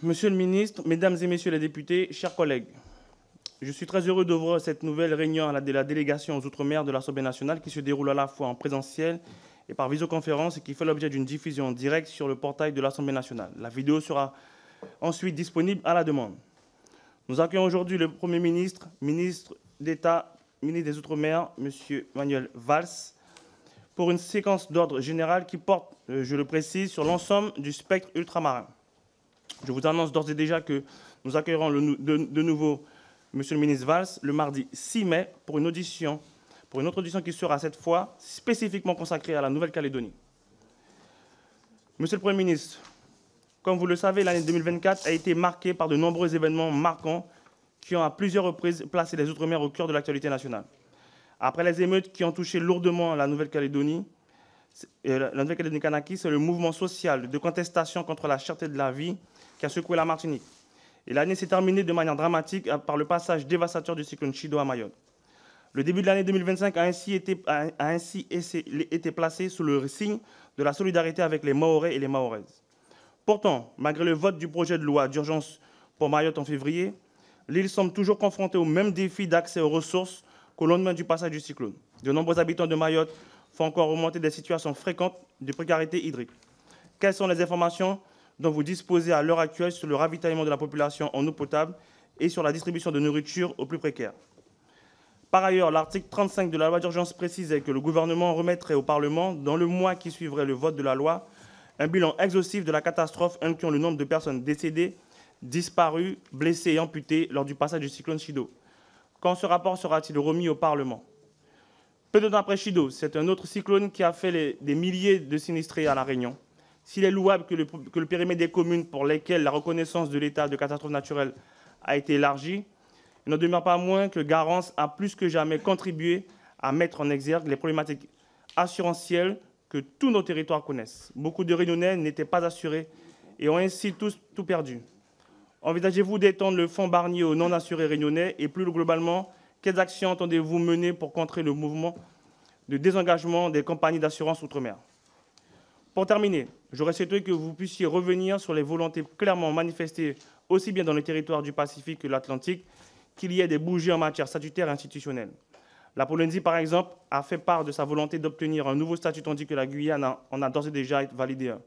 Monsieur le ministre, Mesdames et Messieurs les députés, chers collègues, je suis très heureux d'ouvrir cette nouvelle réunion de la délégation aux Outre-mer de l'Assemblée nationale qui se déroule à la fois en présentiel et par visioconférence et qui fait l'objet d'une diffusion directe sur le portail de l'Assemblée nationale. La vidéo sera ensuite disponible à la demande. Nous accueillons aujourd'hui le Premier ministre, ministre d'État, ministre des Outre-mer, M. Manuel Valls, pour une séquence d'ordre général qui porte, je le précise, sur l'ensemble du spectre ultramarin. Je vous annonce d'ores et déjà que nous accueillerons de nouveau M. le ministre Valls le mardi 6 mai pour une autre audition qui sera cette fois spécifiquement consacrée à la Nouvelle-Calédonie. Monsieur le Premier ministre, comme vous le savez, l'année 2024 a été marquée par de nombreux événements marquants qui ont à plusieurs reprises placé les Outre-mer au cœur de l'actualité nationale. Après les émeutes qui ont touché lourdement la Nouvelle-Calédonie, Kanaki, c'est le mouvement social de contestation contre la cherté de la vie qui a secoué la Martinique. Et l'année s'est terminée de manière dramatique par le passage dévastateur du cyclone Chido à Mayotte. Le début de l'année 2025 a ainsi été placé sous le signe de la solidarité avec les Mahorais et les Mahoraises. Pourtant, malgré le vote du projet de loi d'urgence pour Mayotte en février, l'île semble toujours confrontée au même défi d'accès aux ressources qu'au lendemain du passage du cyclone. De nombreux habitants de Mayotte font encore remonter des situations fréquentes de précarité hydrique. Quelles sont les informations dont vous disposez à l'heure actuelle sur le ravitaillement de la population en eau potable et sur la distribution de nourriture aux plus précaires? Par ailleurs, l'article 35 de la loi d'urgence précisait que le gouvernement remettrait au Parlement, dans le mois qui suivrait le vote de la loi, un bilan exhaustif de la catastrophe incluant le nombre de personnes décédées, disparues, blessées et amputées lors du passage du cyclone Chido. Quand ce rapport sera-t-il remis au Parlement? Peu de temps après Chido, c'est un autre cyclone qui a fait des milliers de sinistrés à La Réunion. S'il est louable que le périmètre des communes pour lesquelles la reconnaissance de l'état de catastrophe naturelle a été élargi, il n'en demeure pas moins que Garance a plus que jamais contribué à mettre en exergue les problématiques assurantielles que tous nos territoires connaissent. Beaucoup de Réunionnais n'étaient pas assurés et ont ainsi tous tout perdu. Envisagez-vous d'étendre le fonds Barnier aux non-assurés réunionnais et plus globalement, quelles actions entendez-vous mener pour contrer le mouvement de désengagement des compagnies d'assurance outre-mer? Pour terminer, j'aurais souhaité que vous puissiez revenir sur les volontés clairement manifestées aussi bien dans les territoires du Pacifique que de l'Atlantique qu'il y ait des bougies en matière statutaire et institutionnelle. La Polynésie, par exemple, a fait part de sa volonté d'obtenir un nouveau statut tandis que la Guyane en a d'ores et déjà validé un.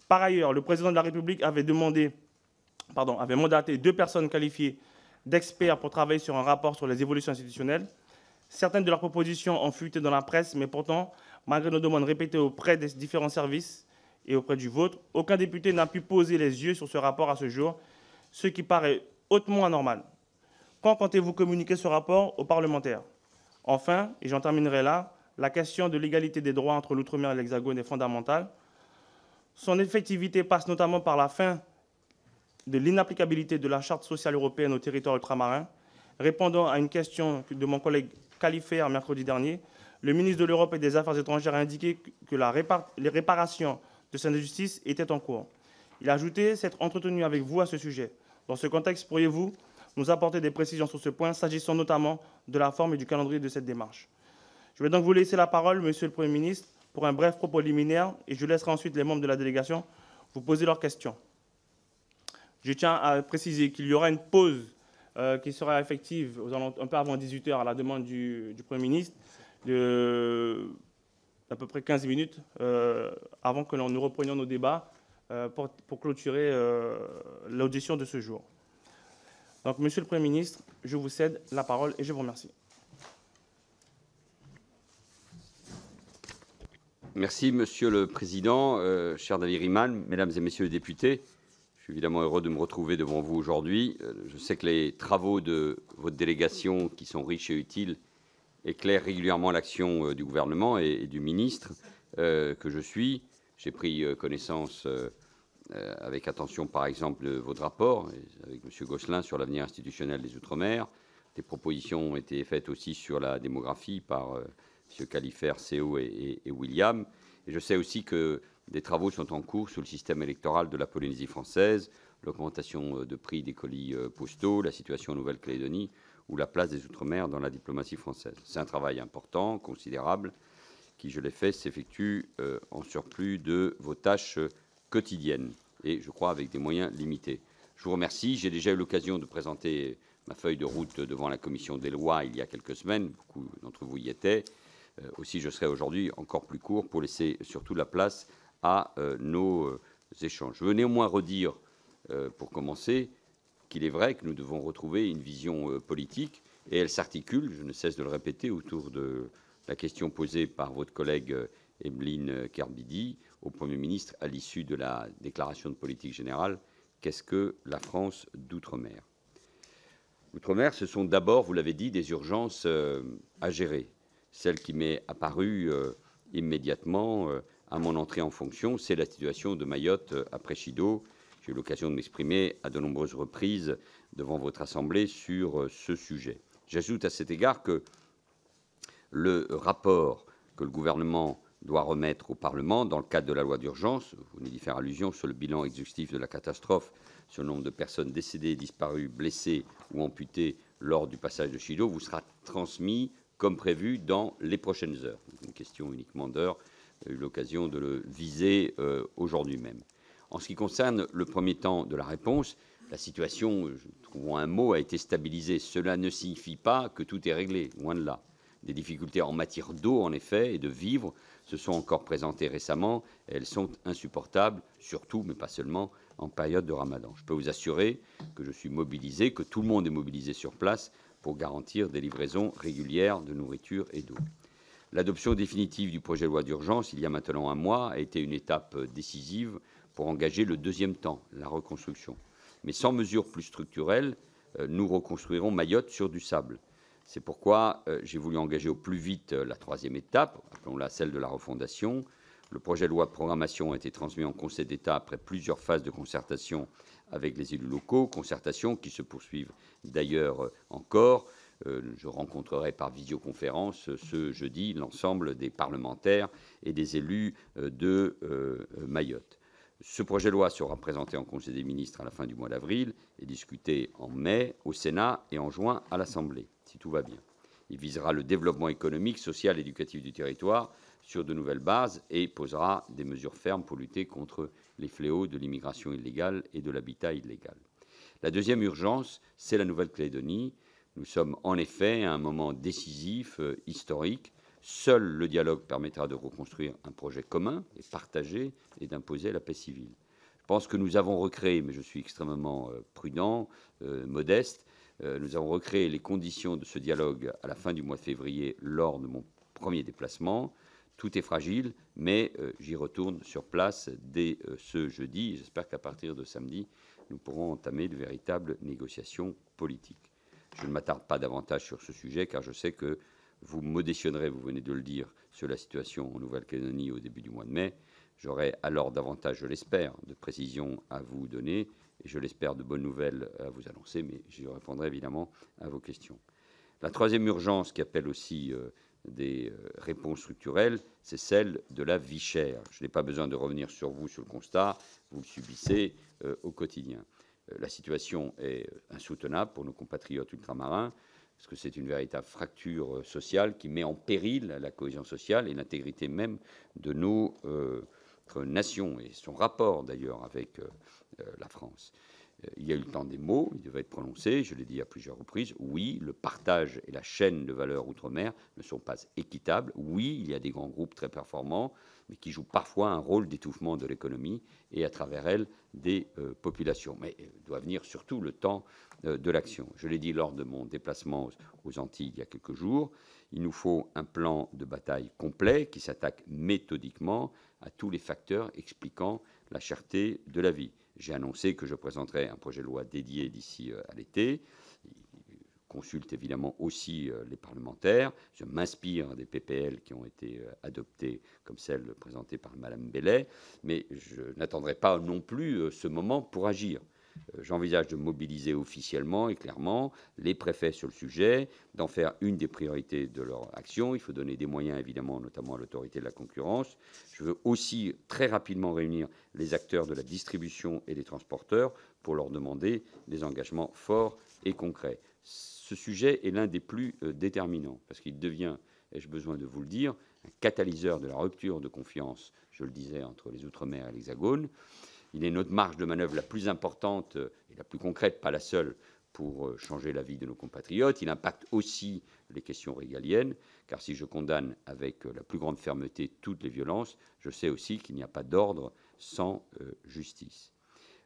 Par ailleurs, le président de la République avait mandaté 2 personnes qualifiées d'experts pour travailler sur un rapport sur les évolutions institutionnelles. Certaines de leurs propositions ont fuité dans la presse, mais pourtant, malgré nos demandes répétées auprès des différents services et auprès du vôtre, aucun député n'a pu poser les yeux sur ce rapport à ce jour, ce qui paraît hautement anormal. Quand comptez-vous communiquer ce rapport aux parlementaires? Enfin, et j'en terminerai là, la question de l'égalité des droits entre l'outre-mer et l'Hexagone est fondamentale. Son effectivité passe notamment par la fin de l'inapplicabilité de la Charte sociale européenne aux territoires ultramarins. Répondant à une question de mon collègue Khalifé mercredi dernier, le ministre de l'Europe et des Affaires étrangères a indiqué que les réparations de cette injustice étaient en cours. Il a ajouté s'être entretenu avec vous à ce sujet. Dans ce contexte, pourriez-vous nous apporter des précisions sur ce point, s'agissant notamment de la forme et du calendrier de cette démarche? Je vais donc vous laisser la parole, Monsieur le Premier ministre, pour un bref propos liminaire, et je laisserai ensuite les membres de la délégation vous poser leurs questions. Je tiens à préciser qu'il y aura une pause qui sera effective un peu avant 18 h à la demande du Premier ministre, d'à peu près 15 minutes, avant que nous reprenions nos débats pour clôturer l'audition de ce jour. Donc, Monsieur le Premier ministre, je vous cède la parole et je vous remercie. Merci, Monsieur le Président. Cher David Riemann, Mesdames et Messieurs les députés, je suis évidemment heureux de me retrouver devant vous aujourd'hui. Je sais que les travaux de votre délégation, qui sont riches et utiles, éclairent régulièrement l'action du gouvernement et du ministre que je suis. J'ai pris connaissance avec attention, par exemple, de votre rapport avec M. Gosselin sur l'avenir institutionnel des Outre-mer. Des propositions ont été faites aussi sur la démographie par M. Khalifé, CO et William. Et je sais aussi que des travaux sont en cours sur le système électoral de la Polynésie française, l'augmentation de prix des colis postaux, la situation en Nouvelle-Calédonie ou la place des Outre-mer dans la diplomatie française. C'est un travail important, considérable, qui, je l'ai fait, s'effectue en surplus de vos tâches quotidiennes et, je crois, avec des moyens limités. Je vous remercie. J'ai déjà eu l'occasion de présenter ma feuille de route devant la commission des lois il y a quelques semaines. Beaucoup d'entre vous y étaient. Aussi, je serai aujourd'hui encore plus court pour laisser surtout la place à nos échanges. Je veux néanmoins redire, pour commencer, qu'il est vrai que nous devons retrouver une vision politique, et elle s'articule, je ne cesse de le répéter, autour de la question posée par votre collègue Evelyne Kerbidi au Premier ministre à l'issue de la déclaration de politique générale. Qu'est-ce que la France d'outre-mer? L'outre-mer, ce sont d'abord, vous l'avez dit, des urgences à gérer. Celle qui m'est apparue immédiatement à mon entrée en fonction, c'est la situation de Mayotte après Chido. J'ai eu l'occasion de m'exprimer à de nombreuses reprises devant votre Assemblée sur ce sujet. J'ajoute à cet égard que le rapport que le gouvernement doit remettre au Parlement dans le cadre de la loi d'urgence, vous venez d'y faire allusion, sur le bilan exhaustif de la catastrophe, sur le nombre de personnes décédées, disparues, blessées ou amputées lors du passage de Chido, vous sera transmis comme prévu dans les prochaines heures. Une question uniquement d'heure, j'ai eu l'occasion de le viser aujourd'hui même. En ce qui concerne le premier temps de la réponse, la situation, trouvons un mot, a été stabilisée. Cela ne signifie pas que tout est réglé, loin de là. Des difficultés en matière d'eau, en effet, et de vivres se sont encore présentées récemment, et elles sont insupportables, surtout, mais pas seulement, en période de Ramadan. Je peux vous assurer que je suis mobilisé, que tout le monde est mobilisé sur place pour garantir des livraisons régulières de nourriture et d'eau. L'adoption définitive du projet de loi d'urgence, il y a maintenant un mois, a été une étape décisive pour engager le deuxième temps, la reconstruction. Mais sans mesures plus structurelles, nous reconstruirons Mayotte sur du sable. C'est pourquoi j'ai voulu engager au plus vite la troisième étape, appelons-la celle de la refondation. Le projet de loi de programmation a été transmis en Conseil d'État après plusieurs phases de concertation avec les élus locaux, concertations qui se poursuivent d'ailleurs encore. Je rencontrerai par visioconférence ce jeudi l'ensemble des parlementaires et des élus de Mayotte. Ce projet de loi sera présenté en Conseil des ministres à la fin du mois d'avril et discuté en mai au Sénat et en juin à l'Assemblée, si tout va bien. Il visera le développement économique, social et éducatif du territoire sur de nouvelles bases et posera des mesures fermes pour lutter contre les fléaux de l'immigration illégale et de l'habitat illégal. La deuxième urgence, c'est la Nouvelle-Calédonie. Nous sommes en effet à un moment décisif, historique. Seul le dialogue permettra de reconstruire un projet commun et partagé et d'imposer la paix civile. Je pense que nous avons recréé, mais je suis extrêmement prudent, modeste, nous avons recréé les conditions de ce dialogue à la fin du mois de février lors de mon premier déplacement. Tout est fragile, mais j'y retourne sur place dès ce jeudi. J'espère qu'à partir de samedi, nous pourrons entamer de véritables négociations politiques. Je ne m'attarde pas davantage sur ce sujet, car je sais que vous m'auditionnerez, vous venez de le dire, sur la situation en Nouvelle-Calédonie au début du mois de mai. J'aurai alors davantage, je l'espère, de précisions à vous donner, et je l'espère de bonnes nouvelles à vous annoncer, mais je répondrai évidemment à vos questions. La troisième urgence qui appelle aussi des réponses structurelles, c'est celle de la vie chère. Je n'ai pas besoin de revenir sur le constat, vous le subissez au quotidien. La situation est insoutenable pour nos compatriotes ultramarins, parce que c'est une véritable fracture sociale qui met en péril la cohésion sociale et l'intégrité même de notre nation, et son rapport d'ailleurs avec la France. Il y a eu le temps des mots, il devait être prononcé, je l'ai dit à plusieurs reprises. Oui, le partage et la chaîne de valeur outre-mer ne sont pas équitables. Oui, il y a des grands groupes très performants, mais qui jouent parfois un rôle d'étouffement de l'économie et à travers elle des populations. Mais il doit venir surtout le temps de l'action. Je l'ai dit lors de mon déplacement aux Antilles il y a quelques jours, il nous faut un plan de bataille complet qui s'attaque méthodiquement à tous les facteurs expliquant la cherté de la vie. J'ai annoncé que je présenterai un projet de loi dédié d'ici à l'été. Je consulte évidemment aussi les parlementaires. Je m'inspire des PPL qui ont été adoptées, comme celle présentée par Mme Bellet, mais je n'attendrai pas non plus ce moment pour agir. J'envisage de mobiliser officiellement et clairement les préfets sur le sujet, d'en faire une des priorités de leur action. Il faut donner des moyens, évidemment, notamment à l'autorité de la concurrence. Je veux aussi très rapidement réunir les acteurs de la distribution et les transporteurs pour leur demander des engagements forts et concrets. Ce sujet est l'un des plus déterminants, parce qu'il devient, ai-je besoin de vous le dire, un catalyseur de la rupture de confiance, je le disais, entre les Outre-mer et l'Hexagone. Il est notre marge de manœuvre la plus importante et la plus concrète, pas la seule, pour changer la vie de nos compatriotes. Il impacte aussi les questions régaliennes, car si je condamne avec la plus grande fermeté toutes les violences, je sais aussi qu'il n'y a pas d'ordre sans justice.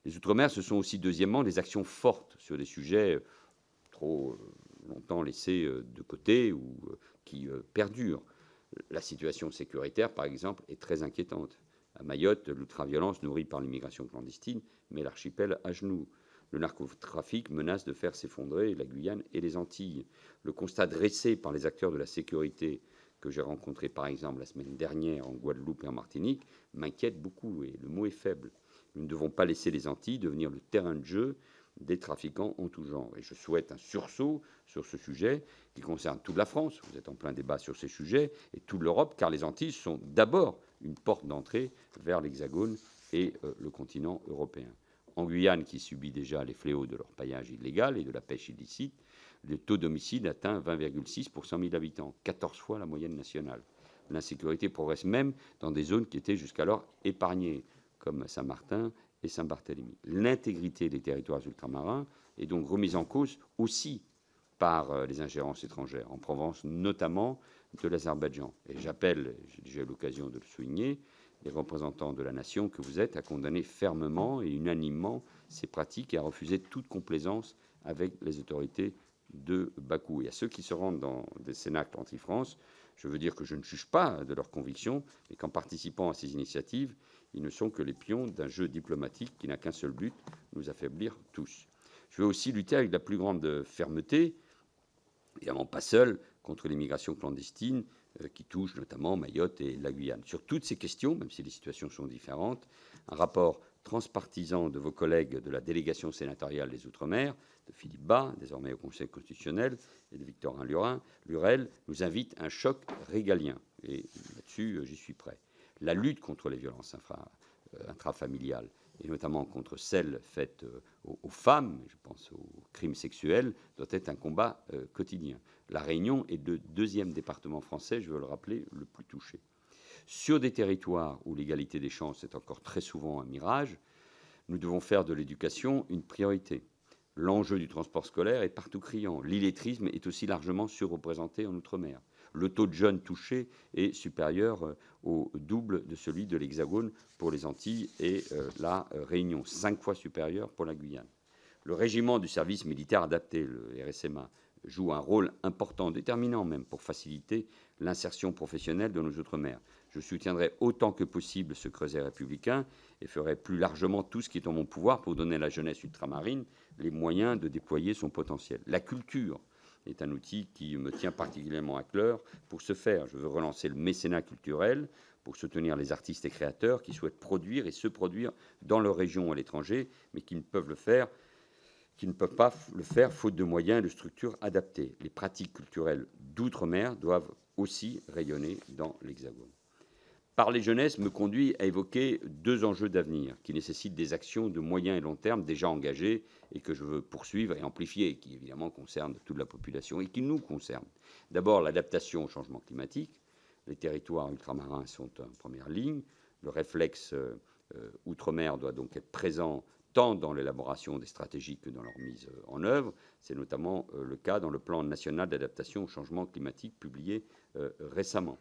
Les Outre-mer, ce sont aussi, deuxièmement, des actions fortes sur des sujets trop longtemps laissés de côté ou qui perdurent. La situation sécuritaire, par exemple, est très inquiétante. À Mayotte, l'ultraviolence nourrie par l'immigration clandestine met l'archipel à genoux. Le narcotrafic menace de faire s'effondrer la Guyane et les Antilles. Le constat dressé par les acteurs de la sécurité que j'ai rencontrés, par exemple, la semaine dernière en Guadeloupe et en Martinique, m'inquiète beaucoup, et le mot est faible. Nous ne devons pas laisser les Antilles devenir le terrain de jeu des trafiquants en tout genre. Et je souhaite un sursaut sur ce sujet qui concerne toute la France. Vous êtes en plein débat sur ces sujets, et toute l'Europe, car les Antilles sont d'abord une porte d'entrée vers l'Hexagone et le continent européen. En Guyane, qui subit déjà les fléaux de l'orpaillage illégal et de la pêche illicite, le taux d'homicide atteint 20,6 pour 100 000 habitants, 14 fois la moyenne nationale. L'insécurité progresse même dans des zones qui étaient jusqu'alors épargnées, comme Saint-Martin et Saint-Barthélemy. L'intégrité des territoires ultramarins est donc remise en cause aussi par les ingérences étrangères, en provenance notamment de l'Azerbaïdjan. Et j'appelle, j'ai déjà eu l'occasion de le souligner, les représentants de la nation que vous êtes à condamner fermement et unanimement ces pratiques et à refuser toute complaisance avec les autorités de Bakou. Et à ceux qui se rendent dans des cénacles anti-France, je veux dire que je ne juge pas de leurs convictions, et qu'en participant à ces initiatives, ils ne sont que les pions d'un jeu diplomatique qui n'a qu'un seul but, nous affaiblir tous. Je veux aussi lutter avec la plus grande fermeté, évidemment pas seul, contre l'immigration clandestine qui touche notamment Mayotte et la Guyane. Sur toutes ces questions, même si les situations sont différentes, un rapport transpartisan de vos collègues de la délégation sénatoriale des Outre-mer, de Philippe Bas, désormais au Conseil constitutionnel, et de Victorin Lurel, nous invite à un choc régalien. Et là-dessus, j'y suis prêt. La lutte contre les violences intrafamiliales, et notamment contre celles faites aux femmes, je pense aux crimes sexuels, doit être un combat quotidien. La Réunion est le deuxième département français, je veux le rappeler, le plus touché. Sur des territoires où l'égalité des chances est encore très souvent un mirage, nous devons faire de l'éducation une priorité. L'enjeu du transport scolaire est partout criant. L'illettrisme est aussi largement surreprésenté en Outre-mer. Le taux de jeunes touchés est supérieur au double de celui de l'Hexagone pour les Antilles et la Réunion, 5 fois supérieur pour la Guyane. Le régiment du service militaire adapté, le RSMA, joue un rôle important, déterminant même, pour faciliter l'insertion professionnelle de nos Outre-mer. Je soutiendrai autant que possible ce creuset républicain et ferai plus largement tout ce qui est en mon pouvoir pour donner à la jeunesse ultramarine les moyens de déployer son potentiel. La culture est un outil qui me tient particulièrement à cœur. Pour ce faire, je veux relancer le mécénat culturel pour soutenir les artistes et créateurs qui souhaitent produire et se produire dans leur région ou à l'étranger, mais qui ne peuvent pas le faire faute de moyens et de structures adaptées. Les pratiques culturelles d'outre-mer doivent aussi rayonner dans l'Hexagone. Parler jeunesse me conduit à évoquer deux enjeux d'avenir qui nécessitent des actions de moyen et long terme déjà engagées et que je veux poursuivre et amplifier, et qui évidemment concernent toute la population et qui nous concernent. D'abord, l'adaptation au changement climatique. Les territoires ultramarins sont en première ligne. Le réflexe outre-mer doit donc être présent tant dans l'élaboration des stratégies que dans leur mise en œuvre. C'est notamment le cas dans le plan national d'adaptation au changement climatique publié récemment.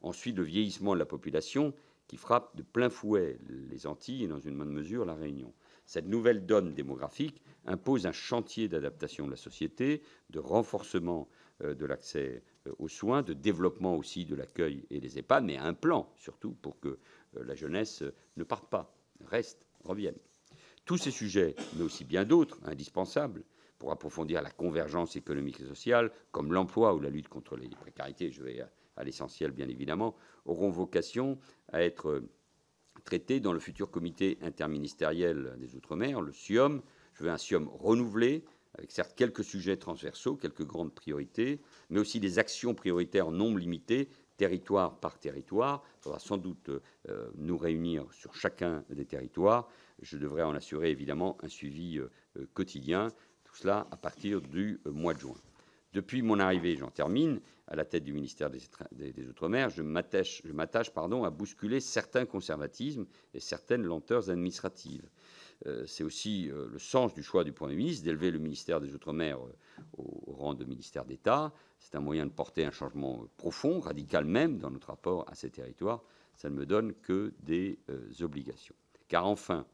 Ensuite, le vieillissement de la population qui frappe de plein fouet les Antilles et dans une bonne mesure la Réunion. Cette nouvelle donne démographique impose un chantier d'adaptation de la société, de renforcement de l'accès aux soins, de développement aussi de l'accueil et des EHPAD, mais un plan surtout pour que la jeunesse ne parte pas, reste, revienne. Tous ces sujets, mais aussi bien d'autres, indispensables pour approfondir la convergence économique et sociale, comme l'emploi ou la lutte contre les précarités, je vais à l'essentiel bien évidemment, auront vocation à être traités dans le futur comité interministériel des Outre-mer, le SIOM. Je veux un SIOM renouvelé, avec certes quelques sujets transversaux, quelques grandes priorités, mais aussi des actions prioritaires en nombre limité, territoire par territoire. Il faudra sans doute nous réunir sur chacun des territoires. Je devrais en assurer évidemment un suivi quotidien, tout cela à partir du mois de juin. Depuis mon arrivée, j'en termine, à la tête du ministère des Outre-mer, je m'attache à bousculer certains conservatismes et certaines lenteurs administratives. C'est aussi le sens du choix du Premier ministre d'élever le ministère des Outre-mer au rang de ministère d'État. C'est un moyen de porter un changement profond, radical même, dans notre rapport à ces territoires. Ça ne me donne que des obligations. Car enfin,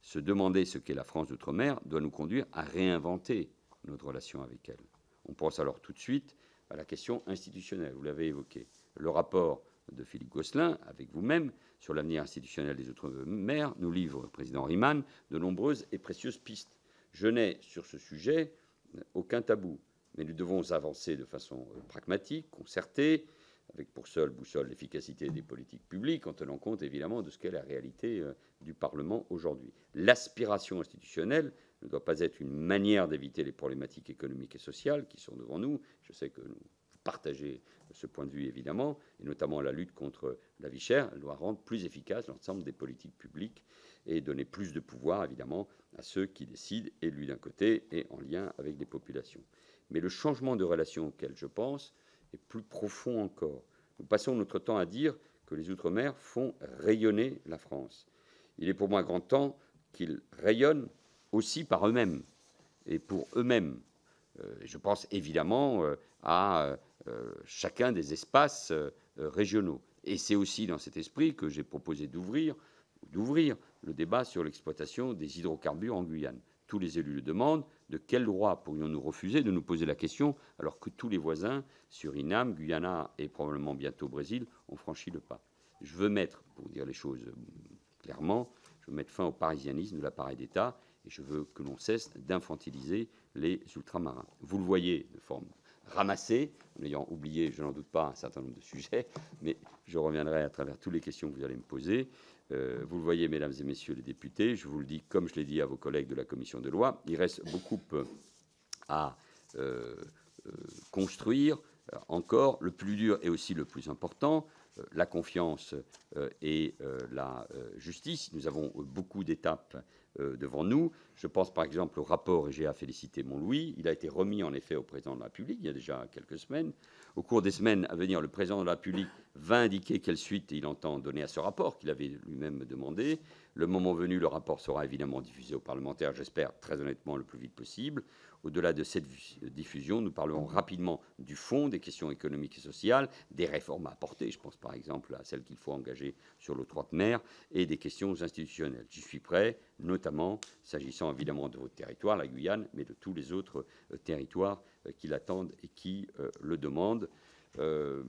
se demander ce qu'est la France d'outre-mer doit nous conduire à réinventer notre relation avec elle. On pense alors tout de suite à la question institutionnelle, vous l'avez évoqué. Le rapport de Philippe Gosselin, avec vous-même, sur l'avenir institutionnel des Outre-mer, nous livre, président Riemann, de nombreuses et précieuses pistes. Je n'ai, sur ce sujet, aucun tabou, mais nous devons avancer de façon pragmatique, concertée, avec pour seule boussole l'efficacité des politiques publiques, en tenant compte évidemment de ce qu'est la réalité du Parlement aujourd'hui. L'aspiration institutionnelle ne doit pas être une manière d'éviter les problématiques économiques et sociales qui sont devant nous. Je sais que vous partagez ce point de vue évidemment, et notamment la lutte contre la vie chère. Elle doit rendre plus efficace l'ensemble des politiques publiques et donner plus de pouvoir évidemment à ceux qui décident, élus d'un côté et en lien avec les populations. Mais le changement de relation auquel je pense est plus profond encore. Nous passons notre temps à dire que les Outre-mer font rayonner la France. Il est pour moi grand temps qu'ils rayonnent aussi par eux-mêmes et pour eux-mêmes. Je pense évidemment à chacun des espaces régionaux. Et c'est aussi dans cet esprit que j'ai proposé d'ouvrir le débat sur l'exploitation des hydrocarbures en Guyane. Tous les élus le demandent. De quel droit pourrions-nous refuser de nous poser la question alors que tous les voisins, Suriname, Guyana et probablement bientôt Brésil, ont franchi le pas? Je veux mettre, pour dire les choses clairement, je veux mettre fin au parisianisme de l'appareil d'État et je veux que l'on cesse d'infantiliser les ultramarins. Vous le voyez de forme ramassée, en ayant oublié, je n'en doute pas, un certain nombre de sujets, mais je reviendrai à travers toutes les questions que vous allez me poser. Vous le voyez, mesdames et messieurs les députés, je vous le dis comme je l'ai dit à vos collègues de la commission des lois, il reste beaucoup à construire encore. Le plus dur et aussi le plus important, la confiance et la justice. Nous avons beaucoup d'étapes devant nous. Je pense par exemple au rapport, et j'ai à féliciter Montlouis. Il a été remis en effet au président de la République il y a déjà quelques semaines. Au cours des semaines à venir, le président de la République va indiquer quelle suite il entend donner à ce rapport qu'il avait lui-même demandé. Le moment venu, le rapport sera évidemment diffusé aux parlementaires, j'espère très honnêtement le plus vite possible. Au-delà de cette diffusion, nous parlerons rapidement du fond, des questions économiques et sociales, des réformes à apporter, je pense par exemple à celles qu'il faut engager sur l'octroi de mer, et des questions institutionnelles. J'y suis prêt, notamment s'agissant évidemment de votre territoire, la Guyane, mais de tous les autres territoires qui l'attendent et qui le demandent. Je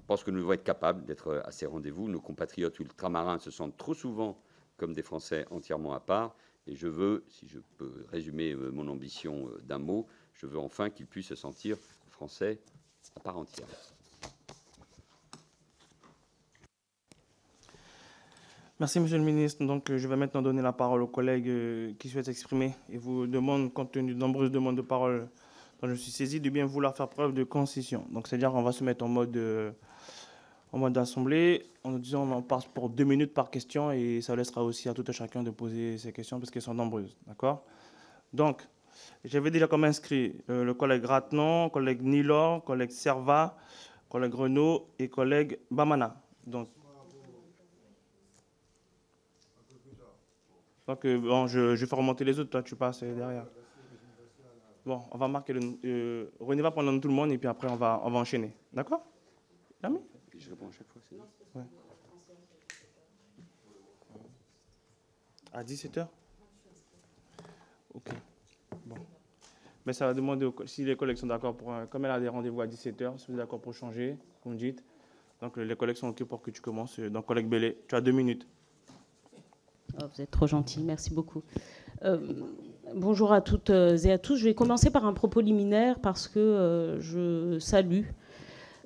pense que nous devons être capables d'être à ces rendez-vous. Nos compatriotes ultramarins se sentent trop souvent comme des Français entièrement à part. Et je veux, si je peux résumer mon ambition d'un mot, je veux enfin qu'ils puissent se sentir Français à part entière. Merci, Monsieur le Ministre. Donc, je vais maintenant donner la parole aux collègues qui souhaitent s'exprimer et vous demande, compte tenu de nombreuses demandes de parole dont je suis saisi, de bien vouloir faire preuve de concision. Donc, c'est-à-dire qu'on va se mettre en mode assemblée, en nous disant on passe pour 2 minutes par question et ça laissera aussi à tout un chacun de poser ses questions parce qu'elles sont nombreuses. D'accord? Donc, j'avais déjà comme inscrit le collègue Ratnon, collègue Nilor, collègue Serva, collègue Renaud et collègue Bamana. Donc bon, je fais remonter les autres, toi tu passes derrière. Bon, on va marquer René va prendre tout le monde et puis après on va enchaîner. D'accord? Ami? Je réponds à chaque fois, c'est ouais. À 17h? Ok. Bon. Mais ça va demander si les collègues sont d'accord pour... Comme elle a des rendez-vous à 17h, si vous êtes d'accord pour changer, vous me dites. Donc les collègues sont OK pour que tu commences. Donc collègue Bellé, tu as 2 minutes. Oh, vous êtes trop gentil, merci beaucoup. Bonjour à toutes et à tous. Je vais commencer par un propos liminaire parce que je salue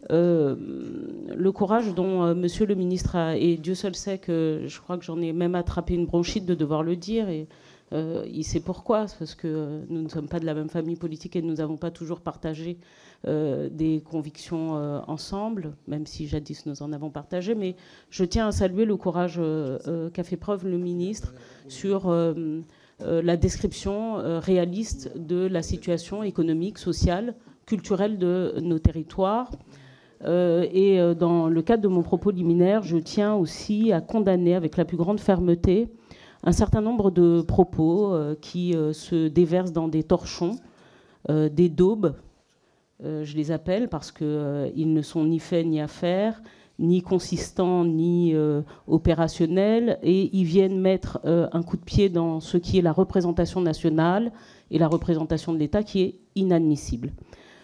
le courage dont Monsieur le ministre a, et Dieu seul sait que je crois que j'en ai même attrapé une bronchite de devoir le dire, et il sait pourquoi, c'est parce que nous ne sommes pas de la même famille politique et nous n'avons pas toujours partagé des convictions ensemble, même si jadis nous en avons partagé, mais je tiens à saluer le courage qu'a fait preuve le ministre sur la description réaliste de la situation économique, sociale, culturelle de nos territoires. Et dans le cadre de mon propos liminaire, je tiens aussi à condamner avec la plus grande fermeté un certain nombre de propos qui se déversent dans des torchons, des daubes, je les appelle, parce qu'ils ne sont ni faits ni à faire, ni consistants, ni opérationnels, et ils viennent mettre un coup de pied dans ce qui est la représentation nationale et la représentation de l'État, qui est inadmissible.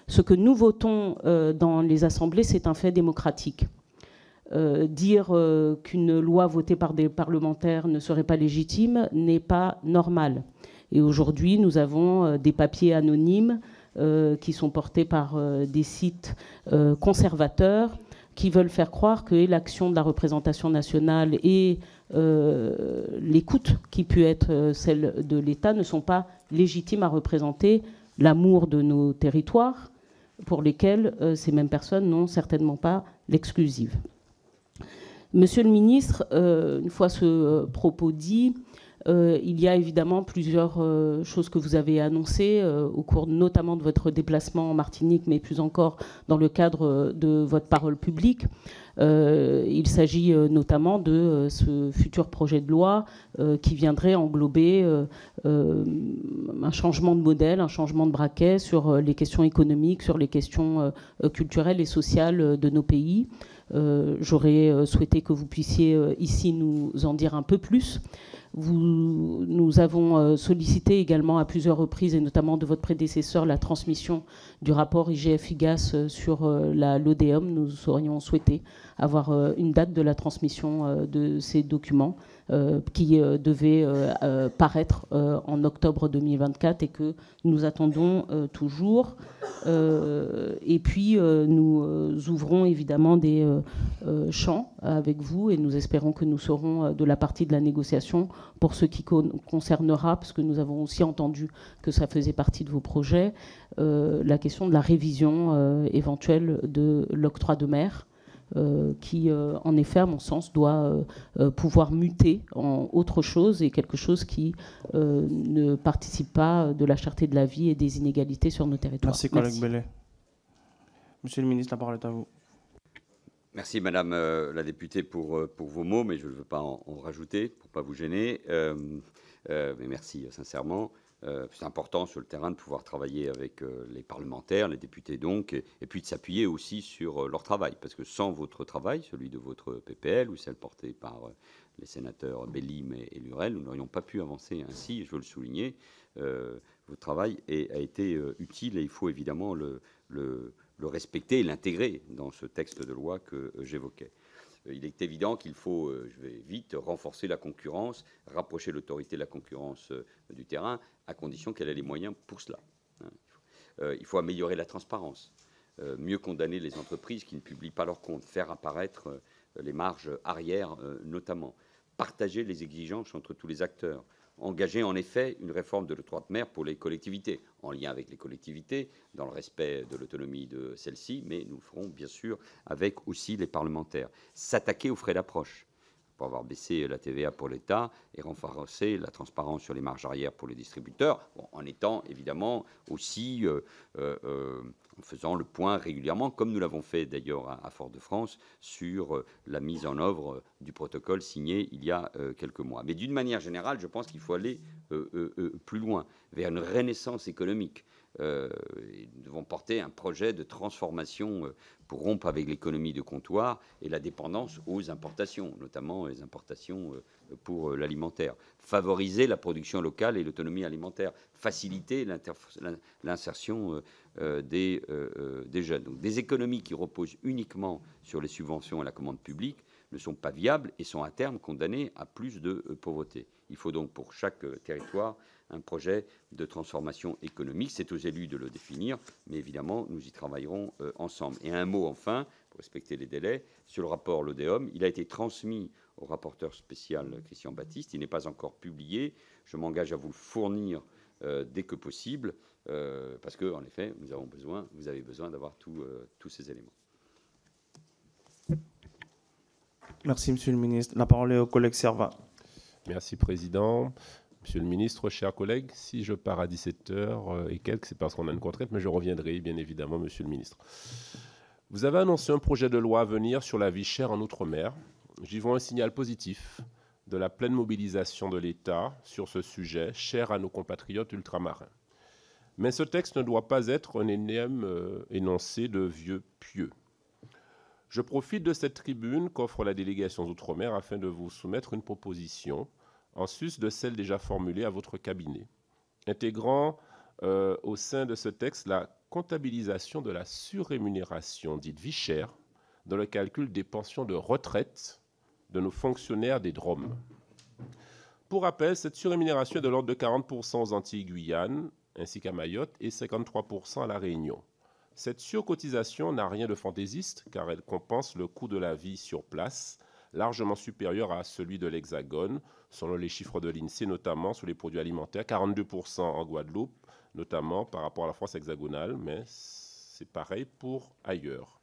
Ce que nous votons dans les assemblées, c'est un fait démocratique. Dire qu'une loi votée par des parlementaires ne serait pas légitime n'est pas normal. Et aujourd'hui, nous avons des papiers anonymes qui sont portés par des sites conservateurs qui veulent faire croire que l'action de la représentation nationale et l'écoute qui peut être celle de l'État ne sont pas légitimes à représenter l'amour de nos territoires, pour lesquels ces mêmes personnes n'ont certainement pas l'exclusive. Monsieur le ministre, une fois ce propos dit, il y a évidemment plusieurs choses que vous avez annoncées au cours notamment de votre déplacement en Martinique, mais plus encore dans le cadre de votre parole publique. Il s'agit notamment de ce futur projet de loi qui viendrait englober un changement de modèle, un changement de braquet sur les questions économiques, sur les questions culturelles et sociales de nos pays. J'aurais souhaité que vous puissiez ici nous en dire un peu plus. Nous avons sollicité également à plusieurs reprises, et notamment de votre prédécesseur, la transmission du rapport IGF-IGAS sur l'ODEOM. Nous aurions souhaité avoir une date de la transmission de ces documents qui devait paraître en octobre 2024 et que nous attendons toujours. Et puis, nous ouvrons évidemment des champs avec vous et nous espérons que nous serons de la partie de la négociation pour ce qui concernera, parce que nous avons aussi entendu que ça faisait partie de vos projets, la question de la révision éventuelle de l'octroi de mer, qui, en effet, à mon sens, doit pouvoir muter en autre chose et quelque chose qui ne participe pas de la cherté de la vie et des inégalités sur nos territoires. Merci, collègue Bellet. Monsieur le ministre, la parole est à vous. Merci, Madame la députée, pour vos mots, mais je ne veux pas en rajouter pour ne pas vous gêner. Mais merci sincèrement. C'est important sur le terrain de pouvoir travailler avec les parlementaires, les députés donc, et puis de s'appuyer aussi sur leur travail, parce que sans votre travail, celui de votre PPL ou celle portée par les sénateurs Bellim et Lurel, nous n'aurions pas pu avancer ainsi, je veux le souligner. Votre travail a été utile et il faut évidemment le respecter et l'intégrer dans ce texte de loi que j'évoquais. Il est évident qu'il faut, je vais vite, renforcer la concurrence, rapprocher l'autorité de la concurrence du terrain, à condition qu'elle ait les moyens pour cela. Il faut améliorer la transparence, mieux condamner les entreprises qui ne publient pas leurs comptes, faire apparaître les marges arrière notamment, partager les exigences entre tous les acteurs, engager en effet une réforme de l'octroi de mer pour les collectivités, en lien avec les collectivités, dans le respect de l'autonomie de celles-ci, mais nous le ferons bien sûr avec aussi les parlementaires. S'attaquer aux frais d'approche, pour avoir baissé la TVA pour l'État et renforcer la transparence sur les marges arrière pour les distributeurs, bon, en étant évidemment aussi en faisant le point régulièrement, comme nous l'avons fait d'ailleurs à Fort-de-France, sur la mise en œuvre du protocole signé il y a quelques mois. Mais d'une manière générale, je pense qu'il faut aller plus loin, vers une renaissance économique. Nous devons porter un projet de transformation pour rompre avec l'économie de comptoir et la dépendance aux importations, notamment les importations pour l'alimentaire. Favoriser la production locale et l'autonomie alimentaire. Faciliter l'insertion des jeunes. Donc, des économies qui reposent uniquement sur les subventions à la commande publique ne sont pas viables et sont à terme condamnées à plus de pauvreté. Il faut donc pour chaque territoire un projet de transformation économique. C'est aux élus de le définir, mais évidemment, nous y travaillerons ensemble. Et un mot enfin, pour respecter les délais, sur le rapport l'ODEOM. Il a été transmis au rapporteur spécial Christian Baptiste. Il n'est pas encore publié. Je m'engage à vous le fournir dès que possible, parce que, en effet, vous avez besoin d'avoir tous ces éléments. Merci, Monsieur le ministre. La parole est au collègue Servat. Merci, Président. Monsieur le ministre, chers collègues, si je pars à 17h et quelques, c'est parce qu'on a une contrainte, mais je reviendrai, bien évidemment, Monsieur le ministre. Vous avez annoncé un projet de loi à venir sur la vie chère en Outre-mer. J'y vois un signal positif de la pleine mobilisation de l'État sur ce sujet, cher à nos compatriotes ultramarins. Mais ce texte ne doit pas être un énième énoncé de vieux pieux. Je profite de cette tribune qu'offre la délégation d'Outre-mer afin de vous soumettre une proposition, en sus de celle déjà formulée à votre cabinet, intégrant au sein de ce texte la comptabilisation de la surrémunération dite vie chère dans le calcul des pensions de retraite de nos fonctionnaires des DROM. Pour rappel, cette surrémunération est de l'ordre de 40% aux Antilles-Guyane ainsi qu'à Mayotte et 53% à La Réunion. Cette surcotisation n'a rien de fantaisiste car elle compense le coût de la vie sur place, largement supérieur à celui de l'Hexagone, selon les chiffres de l'INSEE, notamment sur les produits alimentaires, 42% en Guadeloupe, notamment par rapport à la France hexagonale, mais c'est pareil pour ailleurs.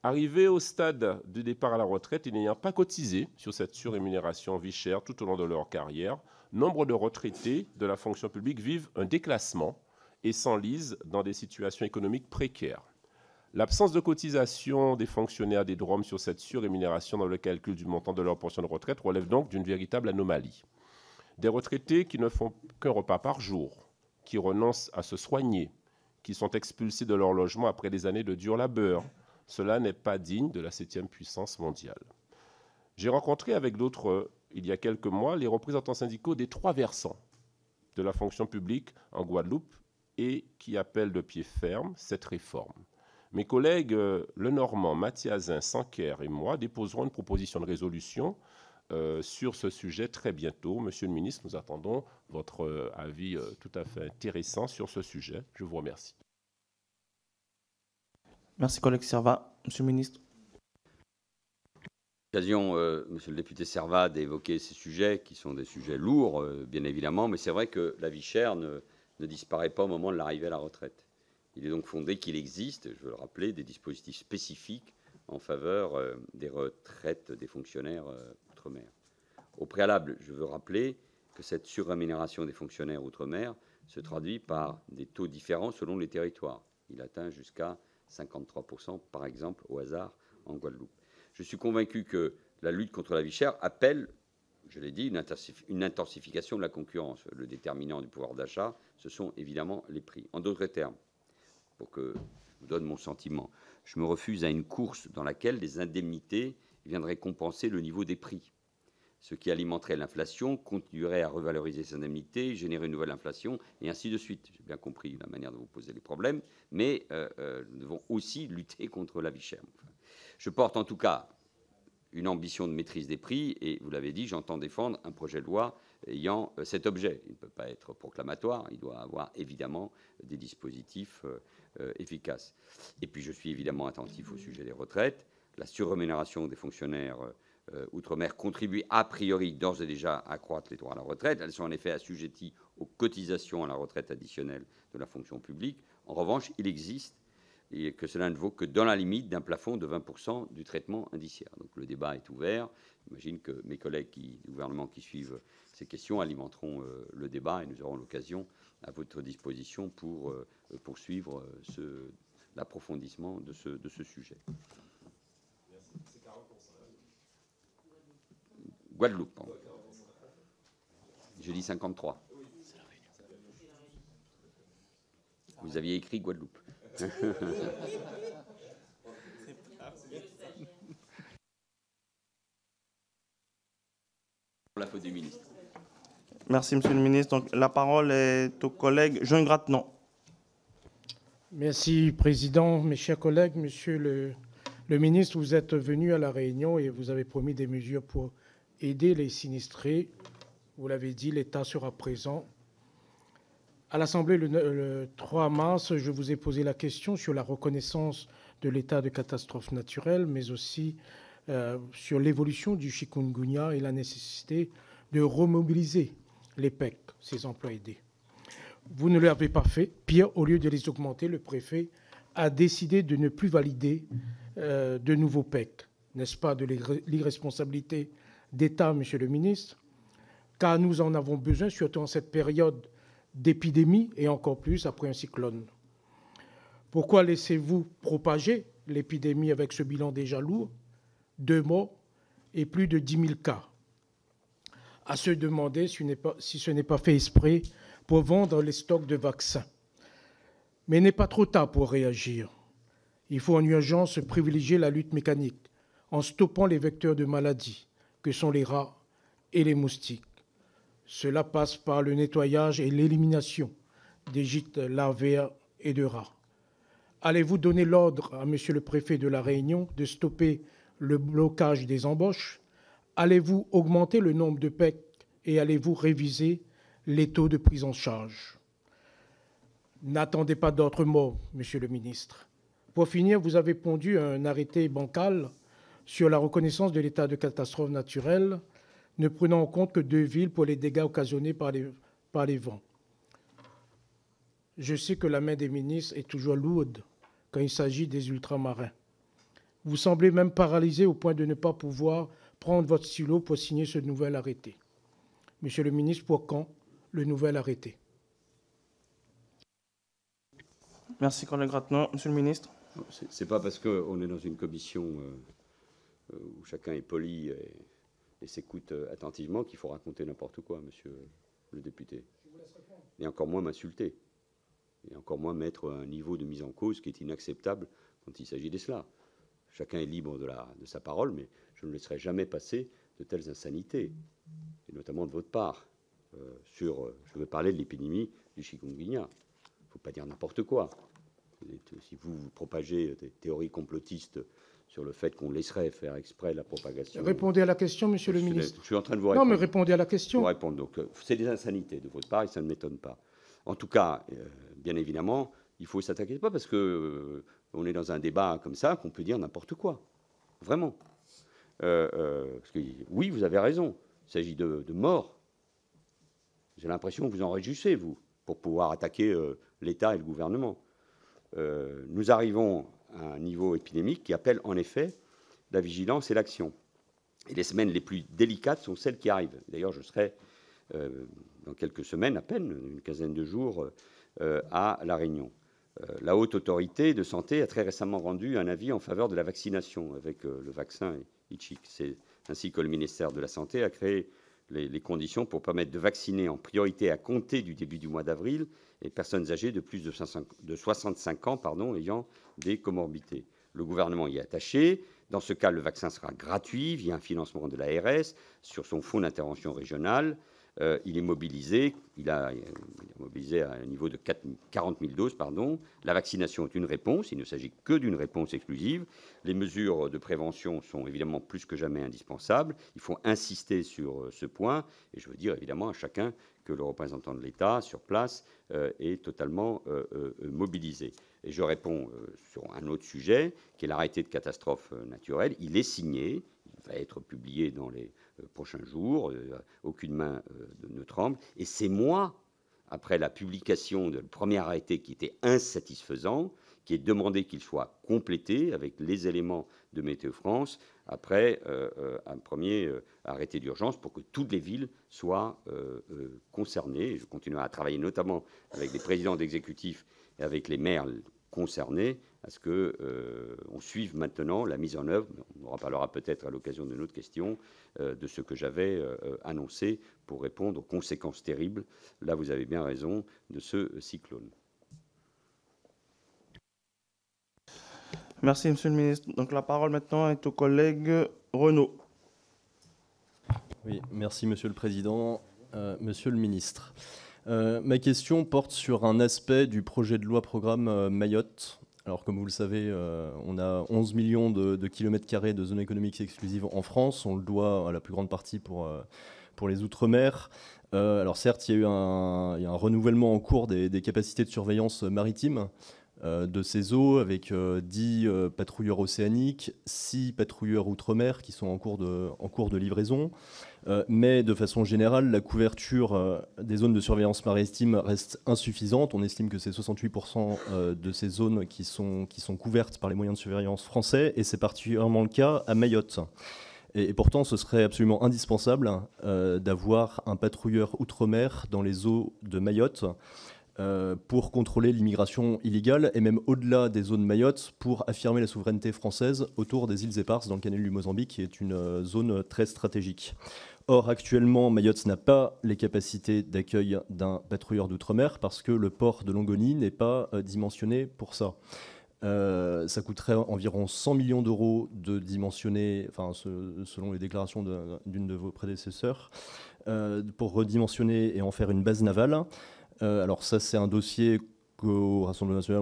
Arrivés au stade du départ à la retraite et n'ayant pas cotisé sur cette surrémunération vie chère tout au long de leur carrière, nombre de retraités de la fonction publique vivent un déclassement et s'enlisent dans des situations économiques précaires. L'absence de cotisation des fonctionnaires des DROM sur cette surrémunération dans le calcul du montant de leur pension de retraite relève donc d'une véritable anomalie. Des retraités qui ne font qu'un repas par jour, qui renoncent à se soigner, qui sont expulsés de leur logement après des années de dur labeur, cela n'est pas digne de la 7e puissance mondiale. J'ai rencontré avec d'autres, il y a quelques mois, les représentants syndicaux des 3 versants de la fonction publique en Guadeloupe et qui appellent de pied ferme cette réforme. Mes collègues Lenormand, Mathiasin, Sanquer et moi déposerons une proposition de résolution sur ce sujet très bientôt. Monsieur le ministre, nous attendons votre avis tout à fait intéressant sur ce sujet. Je vous remercie. Merci, collègue Servat. Monsieur le ministre. L'occasion, monsieur le député Servat, d'évoquer ces sujets qui sont des sujets lourds, bien évidemment, mais c'est vrai que la vie chère ne disparaît pas au moment de l'arrivée à la retraite. Il est donc fondé qu'il existe, je veux le rappeler, des dispositifs spécifiques en faveur des retraites des fonctionnaires outre-mer. Au préalable, je veux rappeler que cette surrémunération des fonctionnaires outre-mer se traduit par des taux différents selon les territoires. Il atteint jusqu'à 53%, par exemple, au hasard, en Guadeloupe. Je suis convaincu que la lutte contre la vie chère appelle, je l'ai dit, une intensification de la concurrence. Le déterminant du pouvoir d'achat, ce sont évidemment les prix. En d'autres termes, pour que je vous donne mon sentiment, je me refuse à une course dans laquelle les indemnités viendraient compenser le niveau des prix. Ce qui alimenterait l'inflation continuerait à revaloriser ces indemnités, générer une nouvelle inflation, et ainsi de suite. J'ai bien compris la manière de vous poser les problèmes, mais nous devons aussi lutter contre la vie chère. Enfin, je porte en tout cas une ambition de maîtrise des prix, et vous l'avez dit, j'entends défendre un projet de loi ayant cet objet. Il ne peut pas être proclamatoire, il doit avoir évidemment des dispositifs efficaces. Et puis je suis évidemment attentif au sujet des retraites. La surrémunération des fonctionnaires outre-mer contribue a priori d'ores et déjà à accroître les droits à la retraite. Elles sont en effet assujetties aux cotisations à la retraite additionnelle de la fonction publique. En revanche, il existe et que cela ne vaut que dans la limite d'un plafond de 20% du traitement indiciaire. Donc le débat est ouvert. J'imagine que mes collègues du gouvernement qui suivent ces questions alimenteront le débat et nous aurons l'occasion à votre disposition pour poursuivre l'approfondissement de ce sujet. Guadeloupe, pardon. Je dis 53. Vous aviez écrit Guadeloupe. La faute du ministre. Merci, monsieur le ministre. Donc, la parole est au collègue Jean Grattenon. Merci, Président. Mes chers collègues, monsieur le ministre, vous êtes venu à La Réunion et vous avez promis des mesures pour aider les sinistrés. Vous l'avez dit, l'État sera présent. À l'Assemblée, le 3 mars, je vous ai posé la question sur la reconnaissance de l'état de catastrophe naturelle, mais aussi sur l'évolution du chikungunya et la nécessité de remobiliser les PEC, ces emplois aidés. Vous ne l'avez pas fait. Pire, au lieu de les augmenter, le préfet a décidé de ne plus valider de nouveaux PEC. N'est-ce pas de l'irresponsabilité d'État, monsieur le ministre? Car nous en avons besoin, surtout en cette période d'épidémie et encore plus après un cyclone. Pourquoi laissez-vous propager l'épidémie avec ce bilan déjà lourd, 2 morts et plus de 10 000 cas? à se demander si ce n'est pas fait exprès pour vendre les stocks de vaccins. Mais il n'est pas trop tard pour réagir. Il faut en urgence privilégier la lutte mécanique en stoppant les vecteurs de maladies que sont les rats et les moustiques. Cela passe par le nettoyage et l'élimination des gîtes larvaires et de rats. Allez-vous donner l'ordre à Monsieur le préfet de La Réunion de stopper le blocage des embauches? Allez-vous augmenter le nombre de PEC et allez-vous réviser les taux de prise en charge? N'attendez pas d'autres mots, Monsieur le ministre. Pour finir, vous avez pondu un arrêté bancal sur la reconnaissance de l'état de catastrophe naturelle, ne prenant en compte que 2 villes pour les dégâts occasionnés par les vents. Je sais que la main des ministres est toujours lourde quand il s'agit des ultramarins. Vous semblez même paralysé au point de ne pas pouvoir prendre votre stylo pour signer ce nouvel arrêté. Monsieur le ministre, pour quand le nouvel arrêté? Merci, collègue Rattenot. Monsieur le ministre. Ce n'est pas parce qu'on est dans une commission où chacun est poli et s'écoute attentivement qu'il faut raconter n'importe quoi, monsieur le député. Et encore moins m'insulter. Et encore moins mettre un niveau de mise en cause qui est inacceptable quand il s'agit de cela. Chacun est libre de sa parole, mais je ne laisserai jamais passer de telles insanités, et notamment de votre part. Je veux parler de l'épidémie du chikungunya. Il ne faut pas dire n'importe quoi. Si vous propagez des théories complotistes sur le fait qu'on laisserait faire exprès la propagation... Répondez à la question, monsieur le ministre. Je suis en train de vous répondre. Non, mais répondez à la question. Vous répondre. Donc, c'est des insanités de votre part et ça ne m'étonne pas. En tout cas, bien évidemment, il faut s'attaquer pas parce que on est dans un débat comme ça qu'on peut dire n'importe quoi. Vraiment. Parce que, oui, vous avez raison. Il s'agit de morts. J'ai l'impression que vous en réjouissez, vous, pour pouvoir attaquer l'État et le gouvernement. Nous arrivons à un niveau épidémique qui appelle en effet la vigilance et l'action. Et les semaines les plus délicates sont celles qui arrivent. D'ailleurs, je serai dans quelques semaines, à peine, une quinzaine de jours, à La Réunion. La Haute Autorité de Santé a très récemment rendu un avis en faveur de la vaccination avec le vaccin IXCHIQ. C'est ainsi que le ministère de la Santé a créé les conditions pour permettre de vacciner en priorité à compter du début du mois d'avril les personnes âgées de plus de 65 ans ayant des comorbidités. Le gouvernement y est attaché. Dans ce cas, le vaccin sera gratuit via un financement de l'ARS sur son fonds d'intervention régional. Il est mobilisé, il a mobilisé à un niveau de 40 000 doses. La vaccination est une réponse, il ne s'agit que d'une réponse exclusive. Les mesures de prévention sont évidemment plus que jamais indispensables. Il faut insister sur ce point. Et je veux dire évidemment à chacun que le représentant de l'État sur place est totalement mobilisé. Et je réponds sur un autre sujet, qui est l'arrêté de catastrophe naturelle. Il est signé, il va être publié dans les prochains jours, aucune main ne tremble. Et c'est moi, après la publication du premier arrêté qui était insatisfaisant, qui est demandé qu'il soit complété avec les éléments de Météo France, après un premier arrêté d'urgence pour que toutes les villes soient concernées. Et je continuerai à travailler notamment avec les présidents d'exécutifs et avec les maires concernés à ce qu'on suive maintenant la mise en œuvre, on en reparlera peut-être à l'occasion d'une autre question, de ce que j'avais annoncé pour répondre aux conséquences terribles, là vous avez bien raison, de ce cyclone. Merci, monsieur le ministre. Donc la parole maintenant est au collègue Renaud. Oui, merci monsieur le président. Monsieur le ministre, ma question porte sur un aspect du projet de loi programme Mayotte. Alors comme vous le savez, on a 11 millions de kilomètres carrés de zones économiques exclusives en France. On le doit à la plus grande partie pour les Outre-mer. Alors certes, il y a eu un renouvellement en cours des capacités de surveillance maritime de ces eaux avec 10 patrouilleurs océaniques, 6 patrouilleurs outre-mer qui sont en cours de livraison. Mais de façon générale, la couverture des zones de surveillance maritime reste insuffisante. On estime que c'est 68% de ces zones qui sont couvertes par les moyens de surveillance français, et c'est particulièrement le cas à Mayotte. Et pourtant, ce serait absolument indispensable d'avoir un patrouilleur outre-mer dans les eaux de Mayotte, pour contrôler l'immigration illégale et même au-delà des zones Mayotte pour affirmer la souveraineté française autour des îles éparses dans le canal du Mozambique, qui est une zone très stratégique. Or, actuellement, Mayotte n'a pas les capacités d'accueil d'un patrouilleur d'outre-mer parce que le port de Longoni n'est pas dimensionné pour ça. Ça coûterait environ 100 millions d'euros de dimensionner, enfin, selon les déclarations d'une de vos prédécesseurs, pour redimensionner et en faire une base navale. Alors ça, c'est un dossier qu'au Rassemblement national,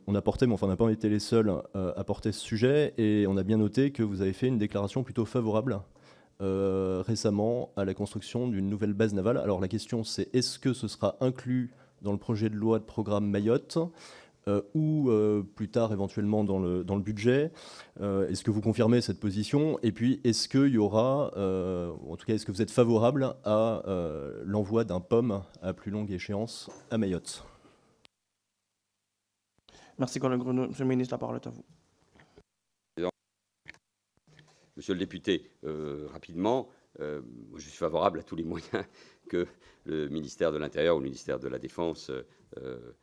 on a porté, mais enfin, on n'a pas été les seuls à porter ce sujet. Et on a bien noté que vous avez fait une déclaration plutôt favorable récemment à la construction d'une nouvelle base navale. Alors la question, c'est est-ce que ce sera inclus dans le projet de loi de programme Mayotte ou plus tard éventuellement dans le budget. Est-ce que vous confirmez cette position? Et puis, est-ce qu'il y aura, en tout cas, est-ce que vous êtes favorable à l'envoi d'un POM à plus longue échéance à Mayotte? Merci, collègue Renaud. Monsieur le ministre, la parole est à vous. Monsieur le député, rapidement, je suis favorable à tous les moyens que le ministère de l'Intérieur ou le ministère de la Défense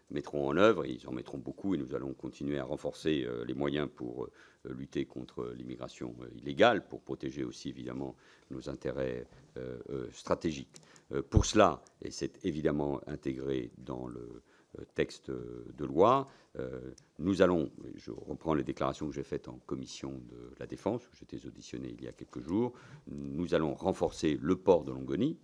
mettront en œuvre. Ils en mettront beaucoup et nous allons continuer à renforcer les moyens pour lutter contre l'immigration illégale, pour protéger aussi évidemment nos intérêts stratégiques. Pour cela, et c'est évidemment intégré dans le texte de loi, nous allons, je reprends les déclarations que j'ai faites en commission de la Défense, où j'étais auditionné il y a quelques jours, nous allons renforcer le port de Longoni,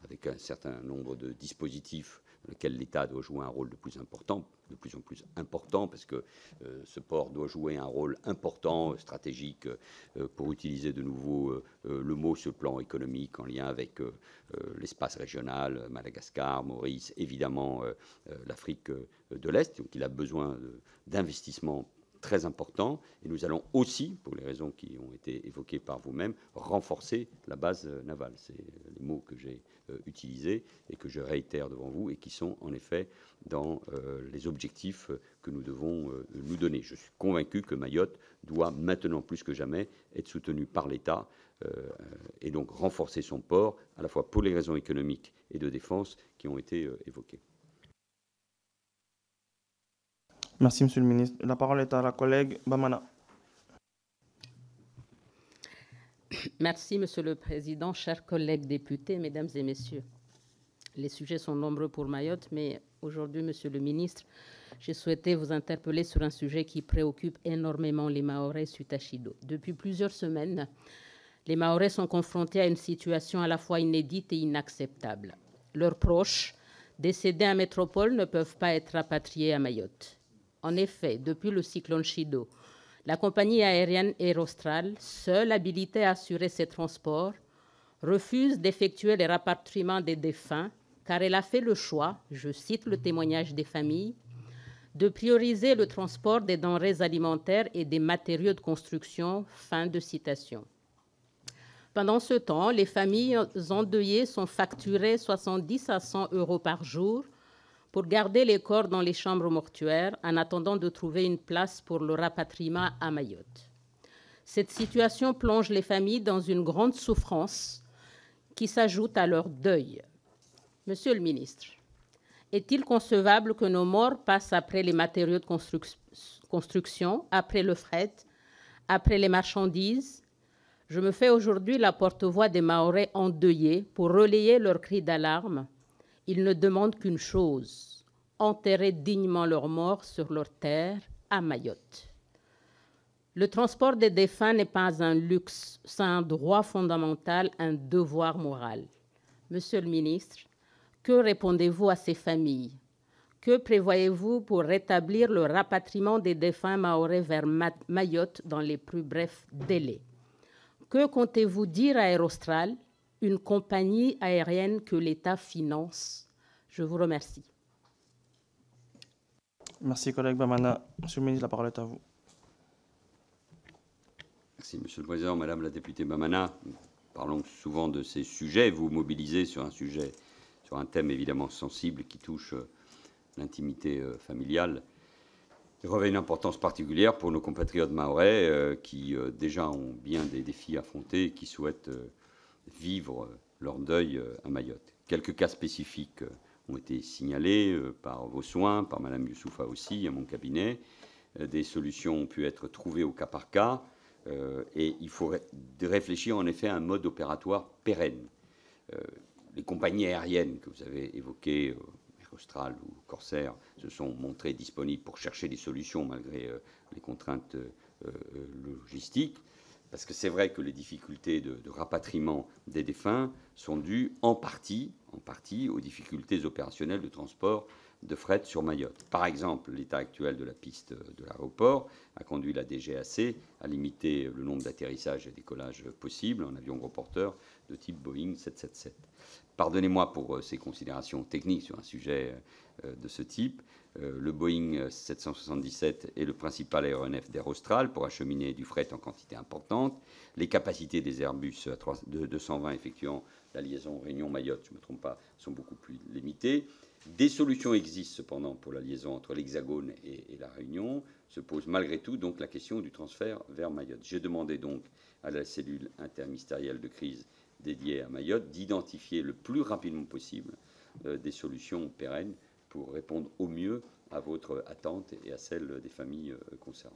avec un certain nombre de dispositifs dans lesquels l'État doit jouer un rôle de plus en plus important, parce que ce port doit jouer un rôle important, stratégique, pour utiliser de nouveau le mot sur le plan économique, en lien avec l'espace régional, Madagascar, Maurice, évidemment l'Afrique de l'Est. Donc il a besoin d'investissements très important, et nous allons aussi, pour les raisons qui ont été évoquées par vous-même, renforcer la base navale. C'est les mots que j'ai utilisés et que je réitère devant vous et qui sont en effet dans les objectifs que nous devons nous donner. Je suis convaincu que Mayotte doit maintenant plus que jamais être soutenue par l'État et donc renforcer son port, à la fois pour les raisons économiques et de défense qui ont été évoquées. Merci, monsieur le ministre. La parole est à la collègue Bamana. Merci, Monsieur le Président, chers collègues députés, mesdames et messieurs. Les sujets sont nombreux pour Mayotte, mais aujourd'hui, Monsieur le ministre, j'ai souhaité vous interpeller sur un sujet qui préoccupe énormément les Mahorais suite à Chido. Depuis plusieurs semaines, les Mahorais sont confrontés à une situation à la fois inédite et inacceptable. Leurs proches, décédés en métropole, ne peuvent pas être rapatriés à Mayotte. En effet, depuis le cyclone Chido, la compagnie aérienne Aerostral, seule habilitée à assurer ces transports, refuse d'effectuer les rapatriements des défunts car elle a fait le choix, je cite le témoignage des familles, de prioriser le transport des denrées alimentaires et des matériaux de construction. Fin de citation. Pendant ce temps, les familles endeuillées sont facturées 70 à 100 euros par jour pour garder les corps dans les chambres mortuaires en attendant de trouver une place pour le rapatriement à Mayotte. Cette situation plonge les familles dans une grande souffrance qui s'ajoute à leur deuil. Monsieur le ministre, est-il concevable que nos morts passent après les matériaux de construction, après le fret, après les marchandises? Je me fais aujourd'hui la porte-voix des Mahorais endeuillés pour relayer leurs cris d'alarme. Ils ne demandent qu'une chose, enterrer dignement leurs morts sur leur terre à Mayotte. Le transport des défunts n'est pas un luxe, c'est un droit fondamental, un devoir moral. Monsieur le ministre, que répondez-vous à ces familles? Que prévoyez-vous pour rétablir le rapatriement des défunts mahorais vers Mayotte dans les plus brefs délais? Que comptez-vous dire à Aerostral, une compagnie aérienne que l'État finance? Je vous remercie. Merci, collègue Bamana. Monsieur le ministre, la parole est à vous. Merci, Monsieur le Président. Madame la députée Bamana, nous parlons souvent de ces sujets. Vous mobilisez sur un sujet, sur un thème évidemment sensible qui touche l'intimité familiale. Il revêt une importance particulière pour nos compatriotes mahorais qui déjà ont bien des défis à affronter et qui souhaitent vivre leur deuil à Mayotte. Quelques cas spécifiques ont été signalées par vos soins, par Mme Youssoufa aussi, à mon cabinet. Des solutions ont pu être trouvées au cas par cas. Et il faut réfléchir en effet à un mode opératoire pérenne. Les compagnies aériennes que vous avez évoquées, Air Austral ou Corsair, se sont montrées disponibles pour chercher des solutions malgré les contraintes logistiques. Parce que c'est vrai que les difficultés de rapatriement des défunts sont dues en partie aux difficultés opérationnelles de transport de fret sur Mayotte. Par exemple, l'état actuel de la piste de l'aéroport a conduit la DGAC à limiter le nombre d'atterrissages et décollages possibles en avion gros porteur de type Boeing 777. Pardonnez-moi pour ces considérations techniques sur un sujet de ce type. Le Boeing 777 est le principal aéronef d'Air Austral pour acheminer du fret en quantité importante. Les capacités des Airbus de 220 effectuant la liaison Réunion-Mayotte, je ne me trompe pas, sont beaucoup plus limitées. Des solutions existent cependant pour la liaison entre l'Hexagone et la Réunion. Se pose malgré tout donc la question du transfert vers Mayotte. J'ai demandé donc à la cellule interministérielle de crise dédiée à Mayotte d'identifier le plus rapidement possible des solutions pérennes pour répondre au mieux à votre attente et à celle des familles concernées.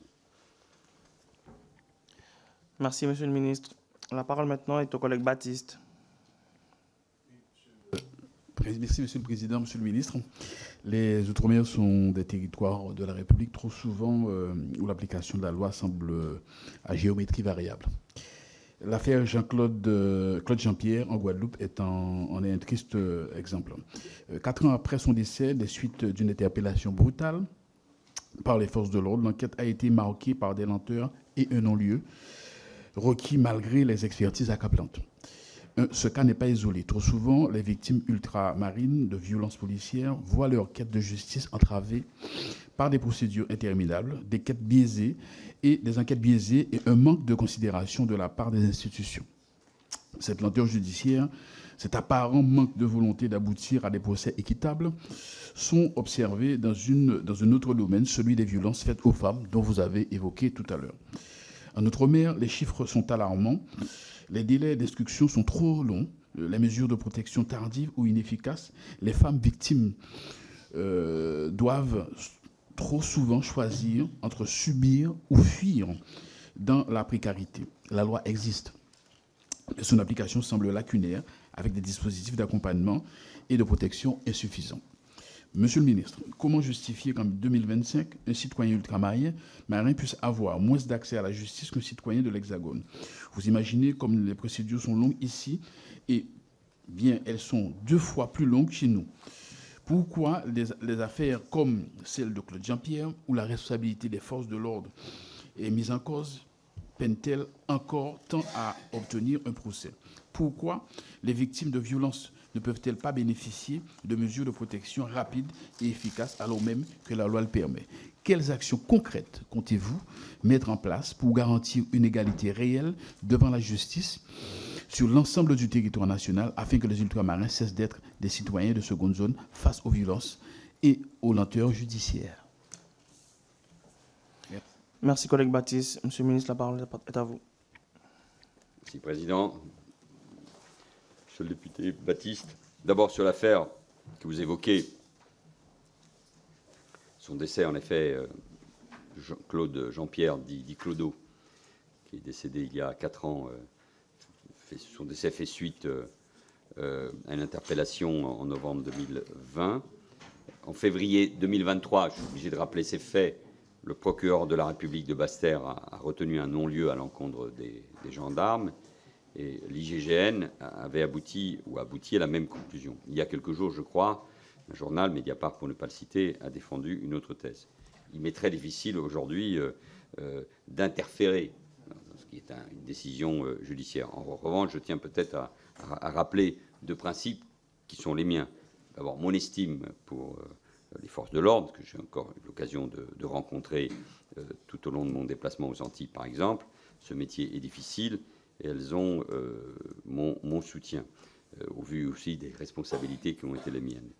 Merci, Monsieur le ministre. La parole maintenant est au collègue Baptiste. Merci, Monsieur le Président, Monsieur le Ministre. Les Outre-mer sont des territoires de la République trop souvent où l'application de la loi semble à géométrie variable. L'affaire Claude Jean-Pierre en Guadeloupe en est un triste exemple. 4 ans après son décès, des suites d'une interpellation brutale par les forces de l'ordre, l'enquête a été marquée par des lenteurs et un non-lieu requis malgré les expertises accablantes. Ce cas n'est pas isolé. Trop souvent, les victimes ultramarines de violences policières voient leur quête de justice entravée par des procédures interminables, des quêtes biaisées et des enquêtes biaisées et un manque de considération de la part des institutions. Cette lenteur judiciaire, cet apparent manque de volonté d'aboutir à des procès équitables sont observés dans un autre domaine, celui des violences faites aux femmes, dont vous avez évoqué tout à l'heure. En Outre-mer, les chiffres sont alarmants. Les délais d'instruction sont trop longs, les mesures de protection tardives ou inefficaces. Les femmes victimes doivent trop souvent choisir entre subir ou fuir dans la précarité. La loi existe, mais son application semble lacunaire, avec des dispositifs d'accompagnement et de protection insuffisants. Monsieur le ministre, comment justifier qu'en 2025, un citoyen ultramarin puisse avoir moins d'accès à la justice qu'un citoyen de l'Hexagone? Vous imaginez comme les procédures sont longues ici et bien elles sont 2 fois plus longues chez nous. Pourquoi les affaires comme celle de Claude Jean-Pierre, où la responsabilité des forces de l'ordre est mise en cause, peinent-elles encore tant à obtenir un procès? Pourquoi les victimes de violences ne peuvent-elles pas bénéficier de mesures de protection rapides et efficaces alors même que la loi le permet? Quelles actions concrètes comptez-vous mettre en place pour garantir une égalité réelle devant la justice sur l'ensemble du territoire national afin que les ultramarins cessent d'être des citoyens de seconde zone face aux violences et aux lenteurs judiciaires? Merci. Merci, collègue Baptiste. Monsieur le ministre, la parole est à vous. Merci, Président. Monsieur le député Baptiste, d'abord sur l'affaire que vous évoquez, son décès, en effet, Claude Jean-Pierre, dit Clodo, qui est décédé il y a 4 ans, son décès fait suite à une interpellation en novembre 2020. En février 2023, je suis obligé de rappeler ces faits, le procureur de la République de Basse-Terre a retenu un non-lieu à l'encontre des gendarmes. Et l'IGGN avait abouti à la même conclusion. Il y a quelques jours, je crois, un journal, Mediapart pour ne pas le citer, a défendu une autre thèse. Il m'est très difficile aujourd'hui d'interférer dans ce qui est une décision judiciaire. En revanche, je tiens peut-être à rappeler 2 principes qui sont les miens. D'abord, mon estime pour les forces de l'ordre, que j'ai encore eu l'occasion de rencontrer tout au long de mon déplacement aux Antilles, par exemple. Ce métier est difficile. Et elles ont mon soutien, au vu aussi des responsabilités qui ont été les miennes.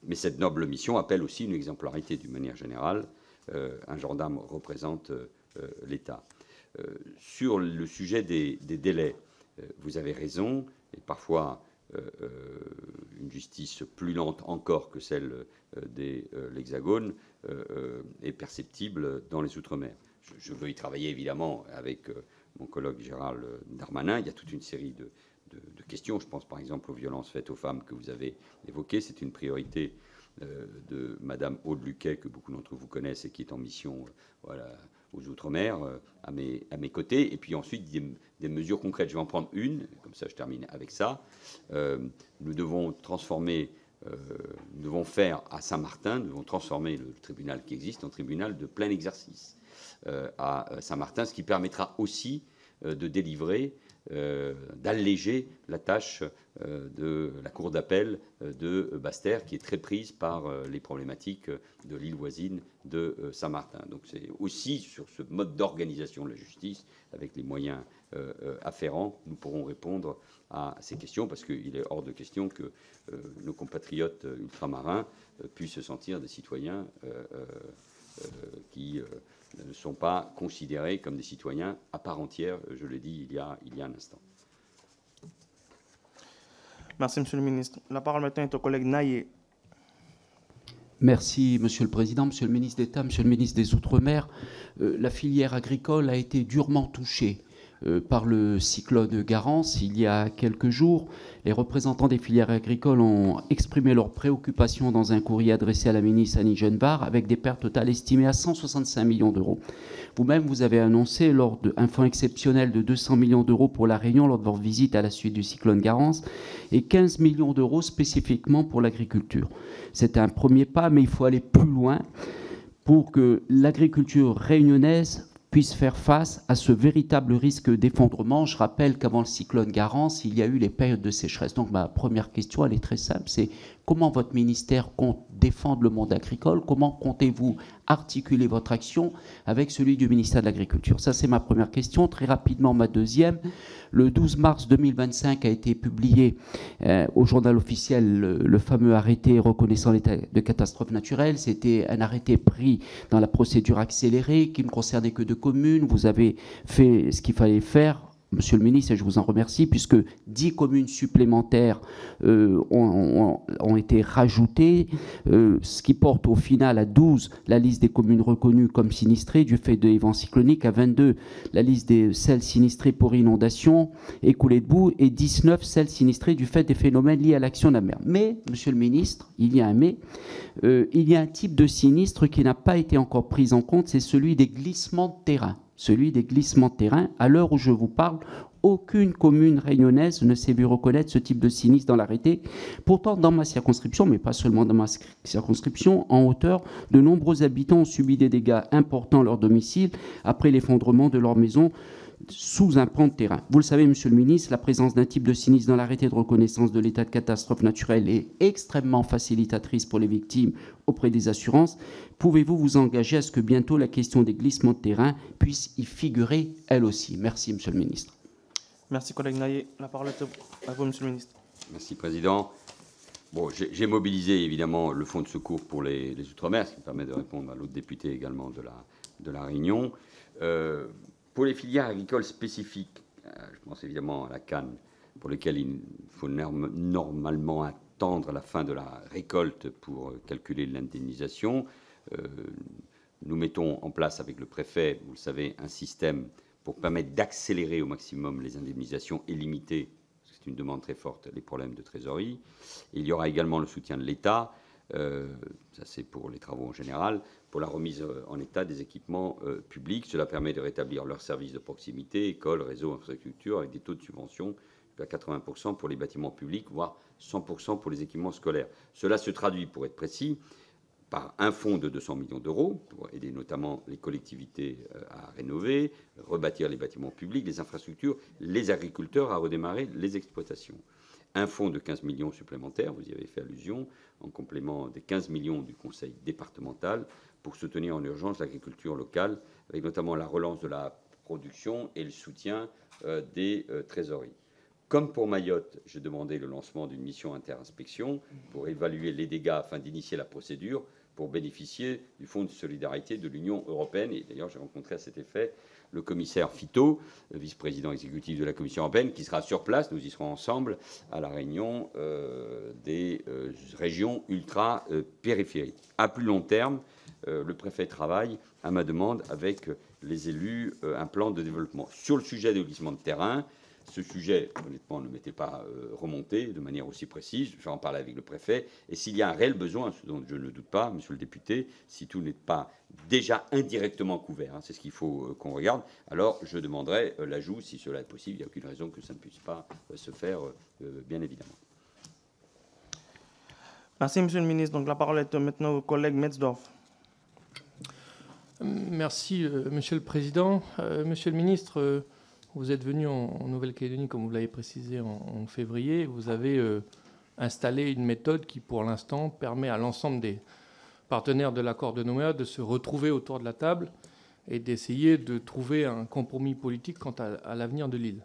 Mais cette noble mission appelle aussi une exemplarité d'une manière générale. Un gendarme représente l'État. Sur le sujet des délais, vous avez raison, et parfois une justice plus lente encore que celle de l'Hexagone est perceptible dans les Outre-mer. Je veux y travailler évidemment avec mon collègue Gérald Darmanin. Il y a toute une série de questions. Je pense par exemple aux violences faites aux femmes que vous avez évoquées. C'est une priorité de Madame Aude Luquet, que beaucoup d'entre vous connaissent et qui est en mission aux Outre-mer, à mes côtés. Et puis ensuite, des mesures concrètes. Je vais en prendre une, comme ça je termine avec ça. Nous devons faire à Saint-Martin, nous devons transformer le tribunal qui existe en tribunal de plein exercice à Saint-Martin, ce qui permettra aussi de délivrer, d'alléger la tâche de la cour d'appel de Basse-Terre, qui est très prise par les problématiques de l'île voisine de Saint-Martin. Donc c'est aussi sur ce mode d'organisation de la justice, avec les moyens afférents, nous pourrons répondre à ces questions, parce qu'il est hors de question que nos compatriotes ultramarins puissent se sentir des citoyens qui ne sont pas considérés comme des citoyens à part entière, je l'ai dit il y a un instant. Merci, Monsieur le ministre. La parole maintenant est au collègue Naillet. Merci, Monsieur le Président, Monsieur le ministre d'État, Monsieur le ministre des Outre-mer. La filière agricole a été durement touchée par le cyclone Garance il y a quelques jours. Les représentants des filières agricoles ont exprimé leurs préoccupations dans un courrier adressé à la ministre Annie Genevard, avec des pertes totales estimées à 165 millions d'euros. Vous-même, vous avez annoncé lors d'un fonds exceptionnel de 200 millions d'euros pour la Réunion lors de votre visite à la suite du cyclone Garance et 15 millions d'euros spécifiquement pour l'agriculture. C'est un premier pas, mais il faut aller plus loin pour que l'agriculture réunionnaise puisse faire face à ce véritable risque d'effondrement. Je rappelle qu'avant le cyclone Garance, il y a eu les périodes de sécheresse. Donc ma première question, elle est très simple, c'est comment votre ministère compte défendre le monde agricole? Comment comptez-vous articuler votre action avec celui du ministère de l'Agriculture? Ça, c'est ma première question. Très rapidement, ma deuxième. Le 12 mars 2025 a été publié au journal officiel le fameux arrêté reconnaissant l'état de catastrophe naturelle. C'était un arrêté pris dans la procédure accélérée qui ne concernait que 2 communes. Vous avez fait ce qu'il fallait faire, Monsieur le ministre, et je vous en remercie, puisque 10 communes supplémentaires ont été rajoutées, ce qui porte au final à 12 la liste des communes reconnues comme sinistrées du fait d'événements cycloniques, à 22 la liste des celles sinistrées pour inondation et coulées de boue, et 19 celles sinistrées du fait des phénomènes liés à l'action de la mer. Mais, Monsieur le ministre, il y a un mais, il y a un type de sinistre qui n'a pas été encore pris en compte, c'est celui des glissements de terrain. Celui des glissements de terrain. À l'heure où je vous parle, aucune commune réunionnaise ne s'est vue reconnaître ce type de sinistre dans l'arrêté. Pourtant, dans ma circonscription, mais pas seulement dans ma circonscription, en hauteur, de nombreux habitants ont subi des dégâts importants à leur domicile après l'effondrement de leur maison sous un pan de terrain. Vous le savez, Monsieur le ministre, la présence d'un type de sinistre dans l'arrêté de reconnaissance de l'état de catastrophe naturelle est extrêmement facilitatrice pour les victimes auprès des assurances. Pouvez-vous vous engager à ce que bientôt la question des glissements de terrain puisse y figurer elle aussi? Merci, Monsieur le ministre. Merci, collègue Naillet. La parole est à vous, Monsieur le ministre. Merci, Président. Bon, j'ai mobilisé évidemment le fonds de secours pour les Outre-mer, ce qui me permet de répondre à l'autre député également de la Réunion. Pour les filières agricoles spécifiques, je pense évidemment à la canne, pour lesquelles il faut normalement attendre la fin de la récolte pour calculer l'indemnisation. Nous mettons en place avec le préfet, vous le savez, un système pour permettre d'accélérer au maximum les indemnisations et limiter, parce que c'est une demande très forte, les problèmes de trésorerie. Et il y aura également le soutien de l'État, ça c'est pour les travaux en général, pour la remise en état des équipements publics. Cela permet de rétablir leurs services de proximité, écoles, réseaux, infrastructures, avec des taux de subvention à 80% pour les bâtiments publics, voire 100% pour les équipements scolaires. Cela se traduit, pour être précis, par un fonds de 200 millions d'euros pour aider notamment les collectivités à rénover, rebâtir les bâtiments publics, les infrastructures, les agriculteurs à redémarrer les exploitations. Un fonds de 15 millions supplémentaires, vous y avez fait allusion, en complément des 15 millions du Conseil départemental pour soutenir en urgence l'agriculture locale, avec notamment la relance de la production et le soutien des trésoreries. Comme pour Mayotte, j'ai demandé le lancement d'une mission inter-inspection pour évaluer les dégâts afin d'initier la procédure pour bénéficier du Fonds de solidarité de l'Union européenne. Et d'ailleurs, j'ai rencontré à cet effet le commissaire Fito, vice-président exécutif de la Commission européenne, qui sera sur place. Nous y serons ensemble à la réunion des régions ultra-périphériques. À plus long terme, le préfet travaille à ma demande avec les élus un plan de développement. Sur le sujet des glissements de terrain, ce sujet, honnêtement, ne m'était pas remonté de manière aussi précise. Je vais en parler avec le préfet. Et s'il y a un réel besoin, ce dont je ne doute pas, monsieur le député, si tout n'est pas déjà indirectement couvert, hein, c'est ce qu'il faut qu'on regarde, alors je demanderai l'ajout, si cela est possible. Il n'y a aucune raison que ça ne puisse pas se faire, bien évidemment. Merci, monsieur le ministre. Donc, la parole est maintenant au collègue Metzdorf. Merci, monsieur le président. Monsieur le ministre, vous êtes venu en Nouvelle-Calédonie, comme vous l'avez précisé, en février. Vous avez installé une méthode qui, pour l'instant, permet à l'ensemble des partenaires de l'accord de Nouméa de se retrouver autour de la table et d'essayer de trouver un compromis politique quant à l'avenir de l'île.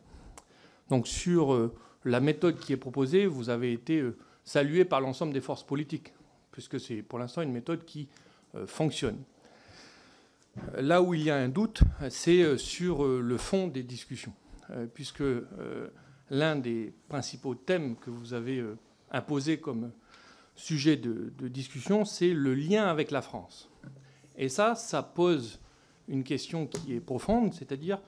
Donc, sur la méthode qui est proposée, vous avez été salué par l'ensemble des forces politiques, puisque c'est pour l'instant une méthode qui fonctionne. Là où il y a un doute, c'est sur le fond des discussions, puisque l'un des principaux thèmes que vous avez imposé comme sujet de discussion, c'est le lien avec la France. Et ça pose une question qui est profonde, c'est-à-dire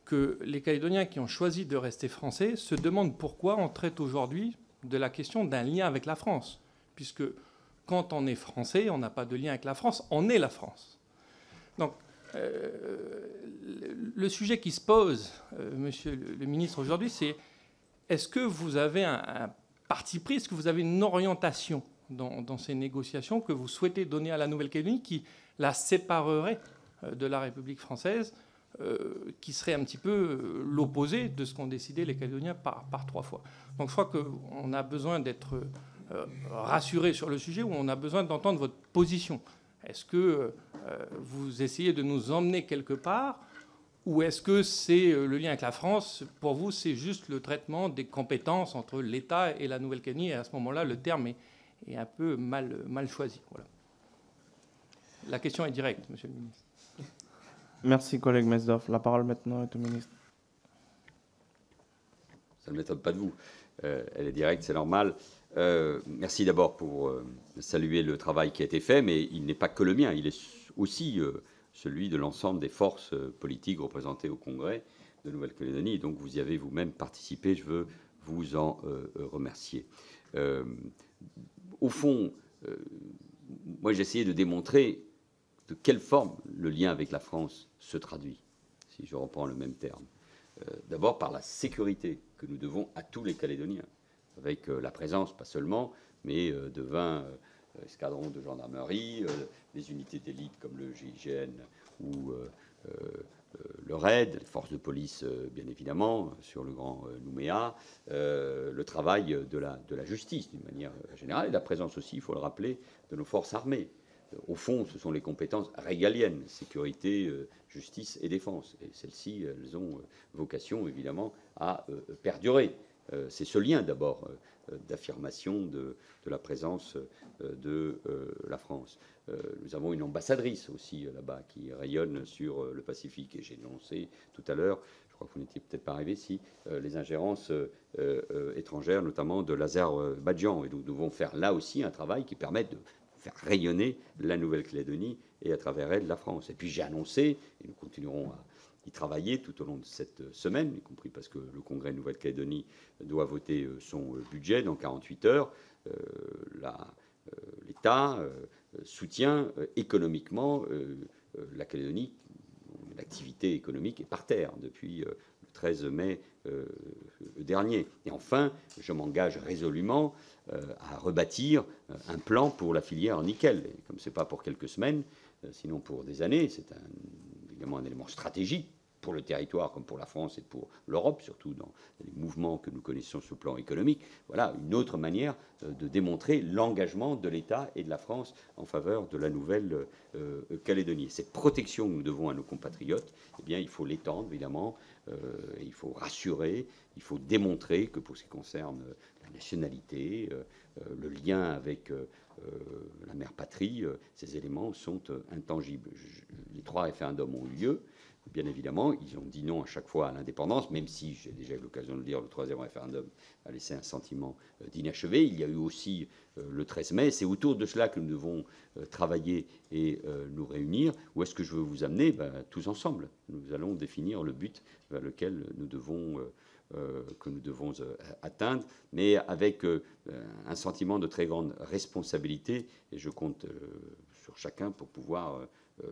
que les Calédoniens qui ont choisi de rester français se demandent pourquoi on traite aujourd'hui de la question d'un lien avec la France, puisque quand on est français, on n'a pas de lien avec la France, on est la France. Donc, le sujet qui se pose, monsieur le ministre, aujourd'hui, c'est est-ce que vous avez un parti pris, est-ce que vous avez une orientation dans ces négociations que vous souhaitez donner à la Nouvelle-Calédonie qui la séparerait de la République française, qui serait un petit peu l'opposé de ce qu'ont décidé les Calédoniens par 3 fois. Donc je crois qu'on a besoin d'être rassuré sur le sujet, ou on a besoin d'entendre votre position. Est-ce que vous essayez de nous emmener quelque part, ou est-ce que c'est le lien avec la France? Pour vous, c'est juste le traitement des compétences entre l'État et la Nouvelle-Calédonie, et à ce moment-là, le terme est un peu mal choisi. Voilà. La question est directe, monsieur le ministre. Merci, collègue Metzdorf. La parole maintenant est au ministre. Ça ne m'étonne pas de vous. Elle est directe, c'est normal. Merci d'abord pour saluer le travail qui a été fait, mais il n'est pas que le mien, il est aussi celui de l'ensemble des forces politiques représentées au Congrès de Nouvelle-Calédonie. Et donc vous y avez vous-même participé, je veux vous en remercier. Au fond, moi j'ai essayé de démontrer de quelle forme le lien avec la France se traduit, si je reprends le même terme. D'abord par la sécurité que nous devons à tous les Calédoniens, avec la présence, pas seulement, mais de 20 escadrons de gendarmerie, des unités d'élite comme le GIGN ou le RAID, les forces de police, bien évidemment, sur le Grand Nouméa, le travail de la justice, d'une manière générale, et la présence aussi, il faut le rappeler, de nos forces armées. Au fond, ce sont les compétences régaliennes, sécurité, justice et défense. Et celles-ci, elles ont vocation, évidemment, à perdurer. C'est ce lien, d'abord, d'affirmation de la présence de la France. Nous avons une ambassadrice aussi là-bas qui rayonne sur le Pacifique. Et j'ai dénoncé tout à l'heure, je crois que vous n'étiez peut-être pas arrivé, les ingérences étrangères, notamment de l'Azerbaïdjan. Et nous devons faire là aussi un travail qui permette de faire rayonner la Nouvelle-Calédonie et à travers elle la France. Et puis j'ai annoncé, et nous continuerons à y travailler tout au long de cette semaine, y compris parce que le Congrès de Nouvelle-Calédonie doit voter son budget dans 48 heures, l'État soutient économiquement la Calédonie. L'activité économique est par terre depuis le 13 mai dernier. Et enfin, je m'engage résolument à rebâtir un plan pour la filière nickel. Et comme ce n'est pas pour quelques semaines, sinon pour des années, c'est évidemment un élément stratégique pour le territoire comme pour la France et pour l'Europe, surtout dans les mouvements que nous connaissons sur le plan économique. Voilà une autre manière de démontrer l'engagement de l'État et de la France en faveur de la Nouvelle-Calédonie. Cette protection que nous devons à nos compatriotes, eh bien, il faut l'étendre, évidemment, il faut rassurer, il faut démontrer que pour ce qui concerne la nationalité, le lien avec la mère patrie, ces éléments sont intangibles. Les 3 référendums ont eu lieu. Bien évidemment, ils ont dit non à chaque fois à l'indépendance, même si, j'ai déjà eu l'occasion de le dire, le 3e référendum a laissé un sentiment d'inachevé. Il y a eu aussi le 13 mai. C'est autour de cela que nous devons travailler et nous réunir. Où est-ce que je veux vous amener? Tous ensemble. Nous allons définir le but vers lequel nous devons atteindre, mais avec un sentiment de très grande responsabilité. Et je compte sur chacun pour pouvoir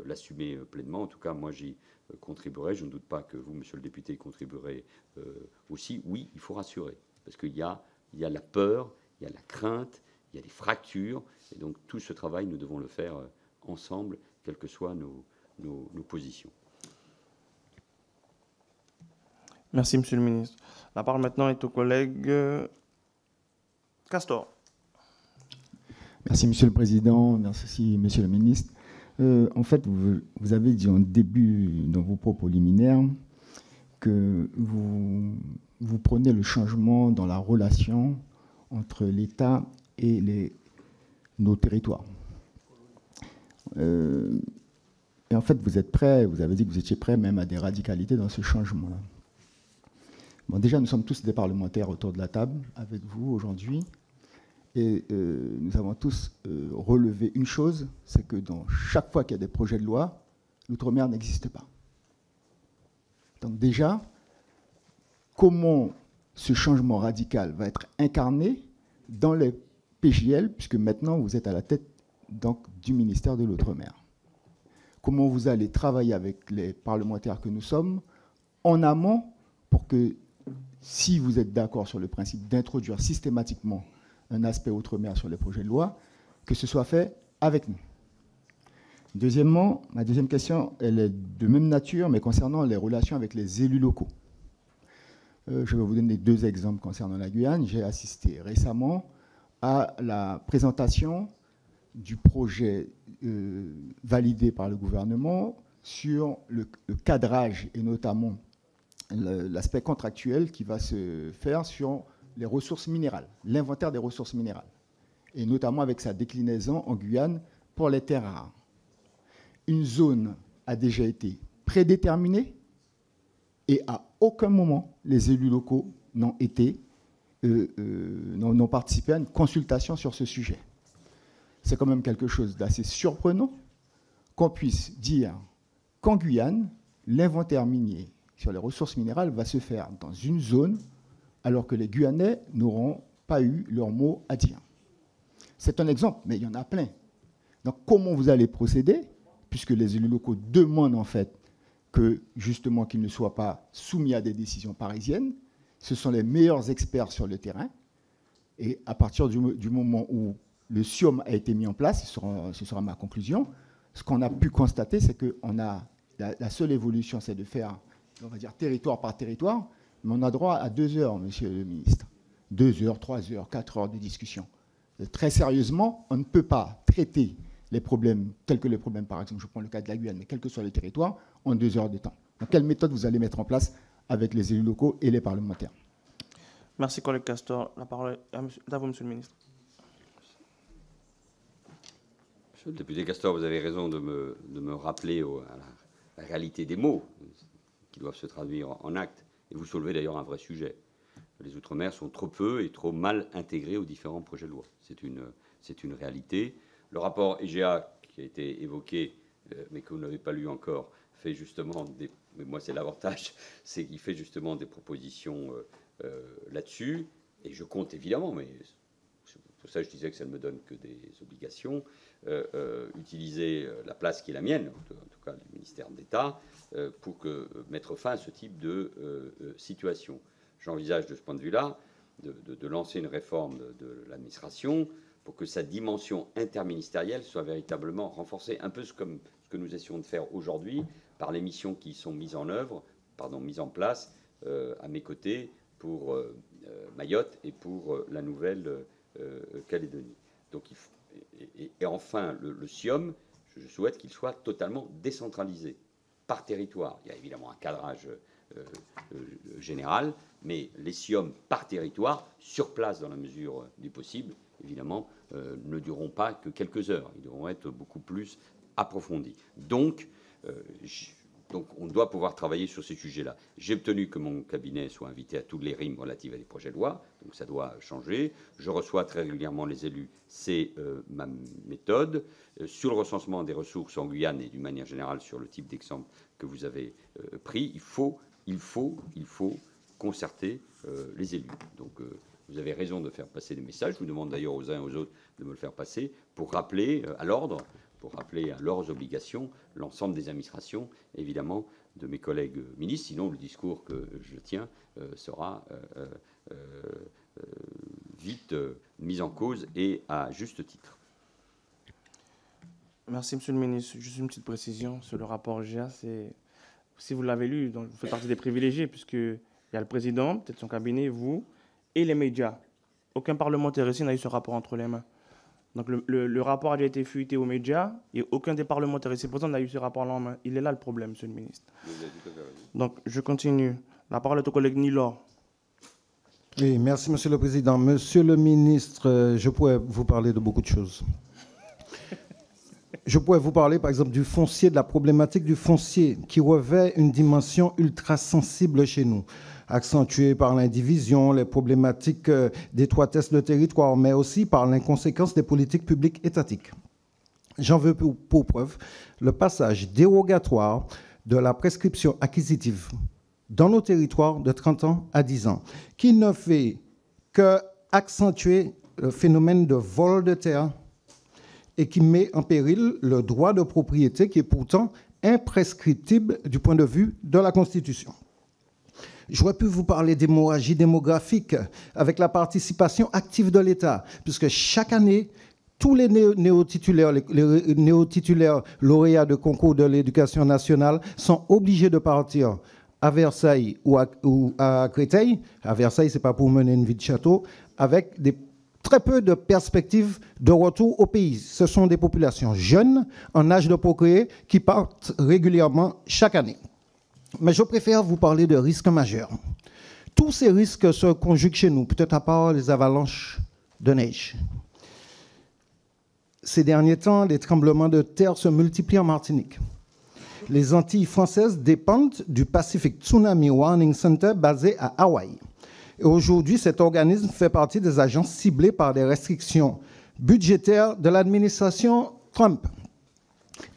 l'assumer pleinement. En tout cas, moi, j'y contribuerai. Je ne doute pas que vous, monsieur le député, y contribuerez aussi. Oui, il faut rassurer, parce qu'il y a la peur, il y a la crainte, il y a des fractures, et donc tout ce travail, nous devons le faire ensemble, quelles que soient nos positions. Merci, monsieur le ministre. La parole maintenant est au collègue Castor. Merci, monsieur le président. Merci, monsieur le ministre. En fait, vous avez dit en début, dans vos propos liminaires, que vous prenez le changement dans la relation entre l'État et nos territoires. Et en fait, vous êtes prêts, vous avez dit que vous étiez prêts même à des radicalités dans ce changement-là. Bon, déjà, nous sommes tous des parlementaires autour de la table avec vous aujourd'hui. Et nous avons tous relevé une chose, c'est que dans chaque fois qu'il y a des projets de loi, l'outre-mer n'existe pas. Donc déjà, comment ce changement radical va être incarné dans les PJL, puisque maintenant vous êtes à la tête donc, du ministère de l'Outre-mer. Comment vous allez travailler avec les parlementaires que nous sommes en amont pour que, si vous êtes d'accord sur le principe d'introduire systématiquement un aspect outre-mer sur les projets de loi, que ce soit fait avec nous. Deuxièmement, ma deuxième question, elle est de même nature, mais concernant les relations avec les élus locaux. Je vais vous donner 2 exemples concernant la Guyane. J'ai assisté récemment à la présentation du projet validé par le gouvernement sur le cadrage et notamment l'aspect contractuel qui va se faire sur les ressources minérales, l'inventaire des ressources minérales, et notamment avec sa déclinaison en Guyane pour les terres rares. Une zone a déjà été prédéterminée et à aucun moment les élus locaux n'ont participé à une consultation sur ce sujet. C'est quand même quelque chose d'assez surprenant qu'on puisse dire qu'en Guyane, l'inventaire minier sur les ressources minérales va se faire dans une zone alors que les Guyanais n'auront pas eu leur mot à dire. C'est un exemple, mais il y en a plein. Donc comment vous allez procéder, puisque les élus locaux demandent en fait que justement qu'ils ne soient pas soumis à des décisions parisiennes. Ce sont les meilleurs experts sur le terrain. Et à partir du moment où le SIOM a été mis en place, ce sera ma conclusion, ce qu'on a pu constater, c'est que la seule évolution, c'est de faire, on va dire, territoire par territoire, mais on a droit à 2 heures, monsieur le ministre. 2 heures, 3 heures, 4 heures de discussion. Très sérieusement, on ne peut pas traiter les problèmes, tels que les problèmes, par exemple, je prends le cas de la Guyane, mais quel que soit le territoire, en 2 heures de temps. Donc, quelle méthode vous allez mettre en place avec les élus locaux et les parlementaires? Merci, collègue Castor. La parole est à vous, monsieur le ministre. Monsieur le député Castor, vous avez raison de me rappeler à la réalité des mots qui doivent se traduire en actes. Et vous soulevez d'ailleurs un vrai sujet. Les Outre-mer sont trop peu et trop mal intégrés aux différents projets de loi. C'est une réalité. Le rapport EGA qui a été évoqué, mais que vous n'avez pas lu encore, fait justement mais moi c'est l'avantage, c'est qu'il fait justement des propositions là-dessus. Et je compte évidemment, mais pour ça je disais que ça ne me donne que des obligations, utiliser la place qui est la mienne, en tout cas du ministère d'État, pour mettre fin à ce type de situation. J'envisage de ce point de vue-là de lancer une réforme de l'administration pour que sa dimension interministérielle soit véritablement renforcée, un peu comme ce que nous essayons de faire aujourd'hui par les missions qui sont mises en place à mes côtés pour Mayotte et pour la Nouvelle-Calédonie. Donc, et enfin, le SIOM, je souhaite qu'il soit totalement décentralisé par territoire. Il y a évidemment un cadrage générale, mais les SIOM par territoire, sur place dans la mesure du possible, évidemment, ne dureront pas que quelques heures. Ils devront être beaucoup plus approfondis. Donc, on doit pouvoir travailler sur ces sujets-là. J'ai obtenu que mon cabinet soit invité à toutes les RIM relatives à des projets de loi, donc ça doit changer. Je reçois très régulièrement les élus, c'est ma méthode. Sur le recensement des ressources en Guyane et d'une manière générale sur le type d'exemple que vous avez pris, il faut concerter les élus. Donc vous avez raison de faire passer des messages. Je vous demande d'ailleurs aux uns et aux autres de me le faire passer pour rappeler à l'ordre, pour rappeler à leurs obligations l'ensemble des administrations, évidemment, de mes collègues ministres. Sinon, le discours que je tiens sera vite mis en cause et à juste titre. Merci, Monsieur le ministre. Juste une petite précision sur le rapport GA. Si vous l'avez lu, donc vous faites partie des privilégiés, puisqu'il y a le président, peut-être son cabinet, vous, et les médias. Aucun parlementaire ici n'a eu ce rapport entre les mains. Donc le rapport a déjà été fuité aux médias, et aucun des parlementaires ici présents n'a eu ce rapport-là en main. Il est là le problème, Monsieur le ministre. Donc je continue. La parole est au collègue Nilor. Oui, merci, Monsieur le Président. Monsieur le ministre, je pourrais vous parler de beaucoup de choses. Je pourrais vous parler, par exemple, du foncier, de la problématique du foncier, qui revêt une dimension ultra sensible chez nous, accentuée par l'indivision, les problématiques d'étroitesse de territoire, mais aussi par l'inconséquence des politiques publiques étatiques. J'en veux pour preuve le passage dérogatoire de la prescription acquisitive dans nos territoires de 30 ans à 10 ans, qui ne fait qu'accentuer le phénomène de vol de terre et qui met en péril le droit de propriété qui est pourtant imprescriptible du point de vue de la Constitution. J'aurais pu vous parler d'hémorragie démographique avec la participation active de l'État, puisque chaque année, tous les néo-titulaires lauréats de concours de l'éducation nationale sont obligés de partir à Versailles ou à Créteil. À Versailles, ce n'est pas pour mener une vie de château, avec très peu de perspectives de retour au pays. Ce sont des populations jeunes, en âge de procréer, qui partent régulièrement chaque année. Mais je préfère vous parler de risques majeurs. Tous ces risques se conjuguent chez nous, peut-être à part les avalanches de neige. Ces derniers temps, les tremblements de terre se multiplient en Martinique. Les Antilles françaises dépendent du Pacific Tsunami Warning Center basé à Hawaï. Et aujourd'hui, cet organisme fait partie des agences ciblées par des restrictions budgétaires de l'administration Trump,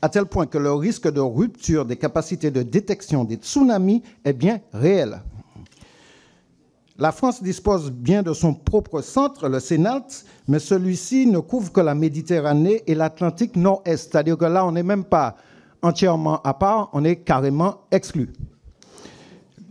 à tel point que le risque de rupture des capacités de détection des tsunamis est bien réel. La France dispose bien de son propre centre, le CNALT, mais celui-ci ne couvre que la Méditerranée et l'Atlantique Nord-Est, c'est-à-dire que là, on n'est même pas entièrement à part, on est carrément exclu.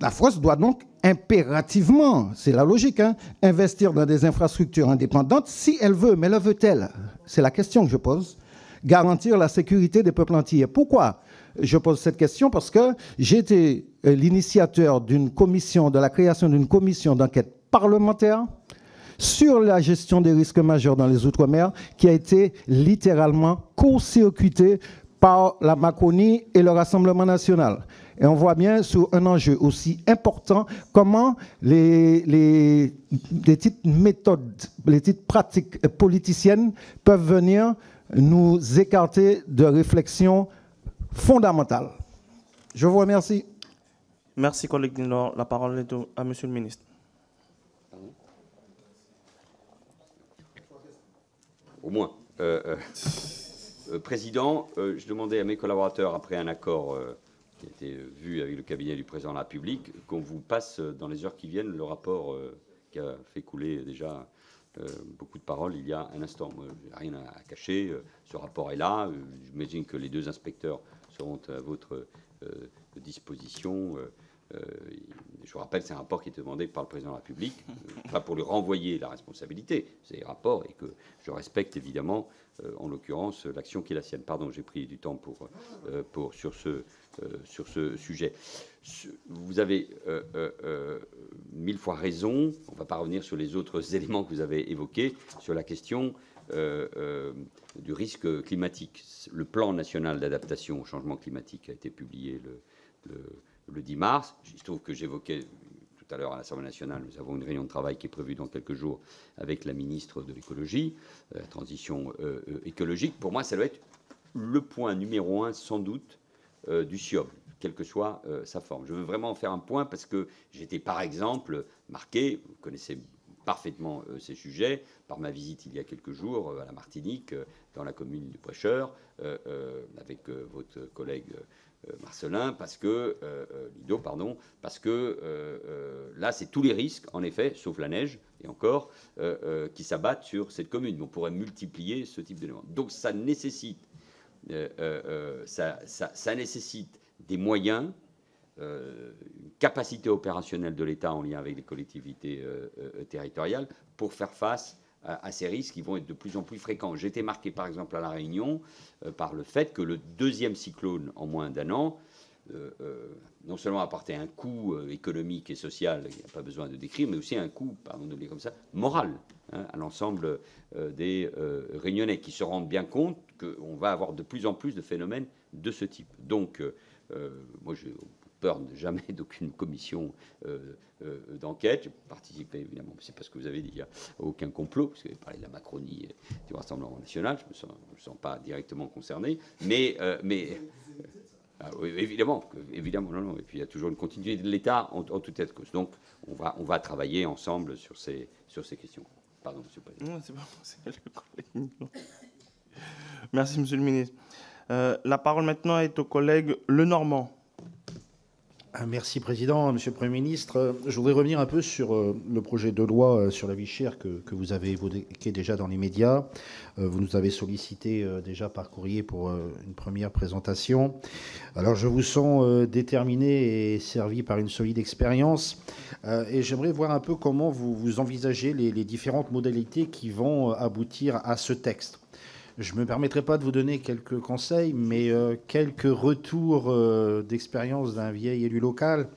La France doit donc impérativement, c'est la logique, investir dans des infrastructures indépendantes si elle veut, mais le veut-elle? C'est la question que je pose. Garantir la sécurité des peuples antillais. Pourquoi je pose cette question? Parce que j'ai été l'initiateur d'une commission, de la création d'une commission d'enquête parlementaire sur la gestion des risques majeurs dans les Outre-mer, qui a été littéralement court-circuitée par la Macronie et le Rassemblement national. Et on voit bien sur un enjeu aussi important comment les petites méthodes, les petites pratiques politiciennes peuvent venir nous écarter de réflexions fondamentales. Je vous remercie. Merci, collègue Dinor. La parole est à Monsieur le ministre. Au moins. Président, je demandais à mes collaborateurs, après un accord qui a été vu avec le cabinet du président de la République, qu'on vous passe dans les heures qui viennent le rapport qui a fait couler déjà beaucoup de paroles il y a un instant. Moi, je n'ai rien à cacher. Ce rapport est là. J'imagine que les deux inspecteurs seront à votre disposition. Je vous rappelle, c'est un rapport qui est demandé par le président de la République, pas pour lui renvoyer la responsabilité, c'est un rapport et que je respecte évidemment, en l'occurrence, l'action qui est la sienne. Pardon, j'ai pris du temps sur ce sujet. Vous avez 1000 fois raison. On ne va pas revenir sur les autres éléments que vous avez évoqués, sur la question du risque climatique. Le plan national d'adaptation au changement climatique a été publié le 10 mars. Il se trouve que j'évoquais tout à l'heure à l'Assemblée nationale, nous avons une réunion de travail qui est prévue dans quelques jours avec la ministre de l'écologie, la transition écologique. Pour moi, ça doit être le point numéro 1, sans doute, du CIOM, quelle que soit sa forme. Je veux vraiment faire un point parce que j'étais, par exemple, marqué, vous connaissez parfaitement ces sujets, par ma visite il y a quelques jours à la Martinique, dans la commune du Prêcheur, avec votre collègue Marcelin, parce que Lido, pardon, parce que là, c'est tous les risques, en effet, sauf la neige, et encore, qui s'abattent sur cette commune. On pourrait multiplier ce type d'éléments. Donc, ça nécessite, ça nécessite des moyens, une capacité opérationnelle de l'État en lien avec les collectivités territoriales pour faire face à ces risques qui vont être de plus en plus fréquents. J'ai été marqué, par exemple, à La Réunion, par le fait que le deuxième cyclone en moins d'un an, non seulement apportait un coût économique et social, il n'y a pas besoin de décrire, mais aussi un coût, pardon de le dire comme ça, moral, hein, à l'ensemble des Réunionnais, qui se rendent bien compte qu'on va avoir de plus en plus de phénomènes de ce type. Donc, moi, j'ai peur de jamais d'aucune commission d'enquête. J'ai participé, évidemment, c'est parce que vous avez dit, il n'y a aucun complot, parce que vous avez parlé de la Macronie et du Rassemblement national, je ne me sens pas directement concerné, mais oui, évidemment, non, et puis il y a toujours une continuité de l'État en tout état de cause. Donc, on va travailler ensemble sur ces questions. Pardon, Monsieur le Président. Non, c'est pas c'est le collègue. Merci, Monsieur le ministre. La parole maintenant est au collègue Lenormand. Merci, Président. Monsieur le Premier ministre, je voudrais revenir un peu sur le projet de loi sur la vie chère que vous avez évoqué déjà dans les médias. Vous nous avez sollicité déjà par courrier pour une première présentation. Alors, je vous sens déterminé et servi par une solide expérience. Et j'aimerais voir un peu comment vous envisagez les différentes modalités qui vont aboutir à ce texte. Je ne me permettrai pas de vous donner quelques conseils, mais quelques retours d'expérience d'un vieil élu local.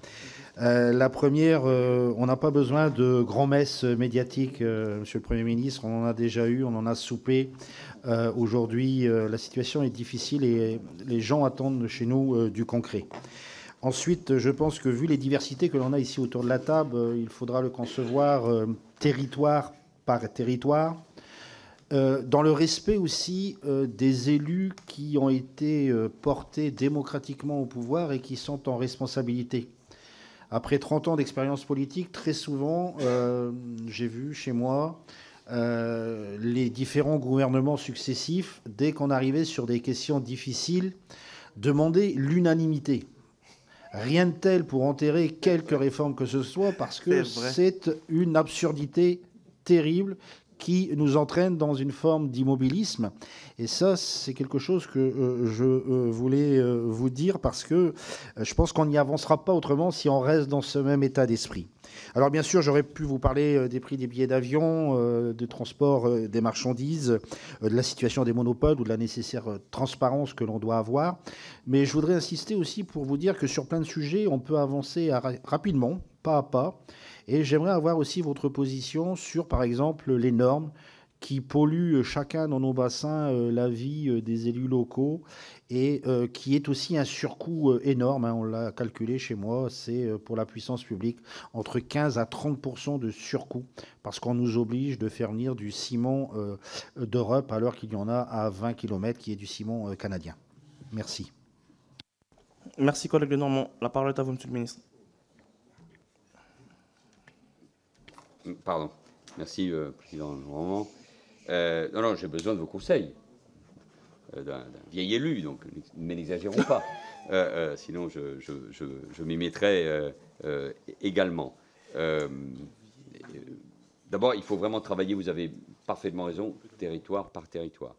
La première, on n'a pas besoin de grand-messes médiatiques, Monsieur le Premier ministre. On en a déjà eu, on en a soupé. Aujourd'hui, la situation est difficile et les gens attendent chez nous du concret. Ensuite, je pense que vu les diversités que l'on a ici autour de la table, il faudra le concevoir territoire par territoire. Dans le respect aussi des élus qui ont été portés démocratiquement au pouvoir et qui sont en responsabilité. Après 30 ans d'expérience politique, très souvent, j'ai vu chez moi les différents gouvernements successifs, dès qu'on arrivait sur des questions difficiles, demander l'unanimité. Rien de tel pour enterrer quelques réformes que ce soit, parce que c'est une absurdité terrible qui nous entraîne dans une forme d'immobilisme. Et ça, c'est quelque chose que je voulais vous dire, parce que je pense qu'on n'y avancera pas autrement si on reste dans ce même état d'esprit. Alors bien sûr, j'aurais pu vous parler des prix des billets d'avion, de transport des marchandises, de la situation des monopoles ou de la nécessaire transparence que l'on doit avoir. Mais je voudrais insister aussi pour vous dire que sur plein de sujets, on peut avancer rapidement, pas à pas. Et j'aimerais avoir aussi votre position sur, par exemple, les normes qui polluent chacun dans nos bassins la vie des élus locaux et qui est aussi un surcoût énorme. On l'a calculé chez moi, c'est pour la puissance publique entre 15 à 30% de surcoût parce qu'on nous oblige de faire venir du ciment d'Europe alors qu'il y en a à 20 km qui est du ciment canadien. Merci. Merci, collègue Lenormand. La parole est à vous, Monsieur le ministre. Pardon. Merci, Président Lenormand. Non, j'ai besoin de vos conseils d'un vieil élu, donc mais n'exagérons pas. Sinon, je m'y mettrai également. D'abord, il faut vraiment travailler, vous avez parfaitement raison, territoire par territoire.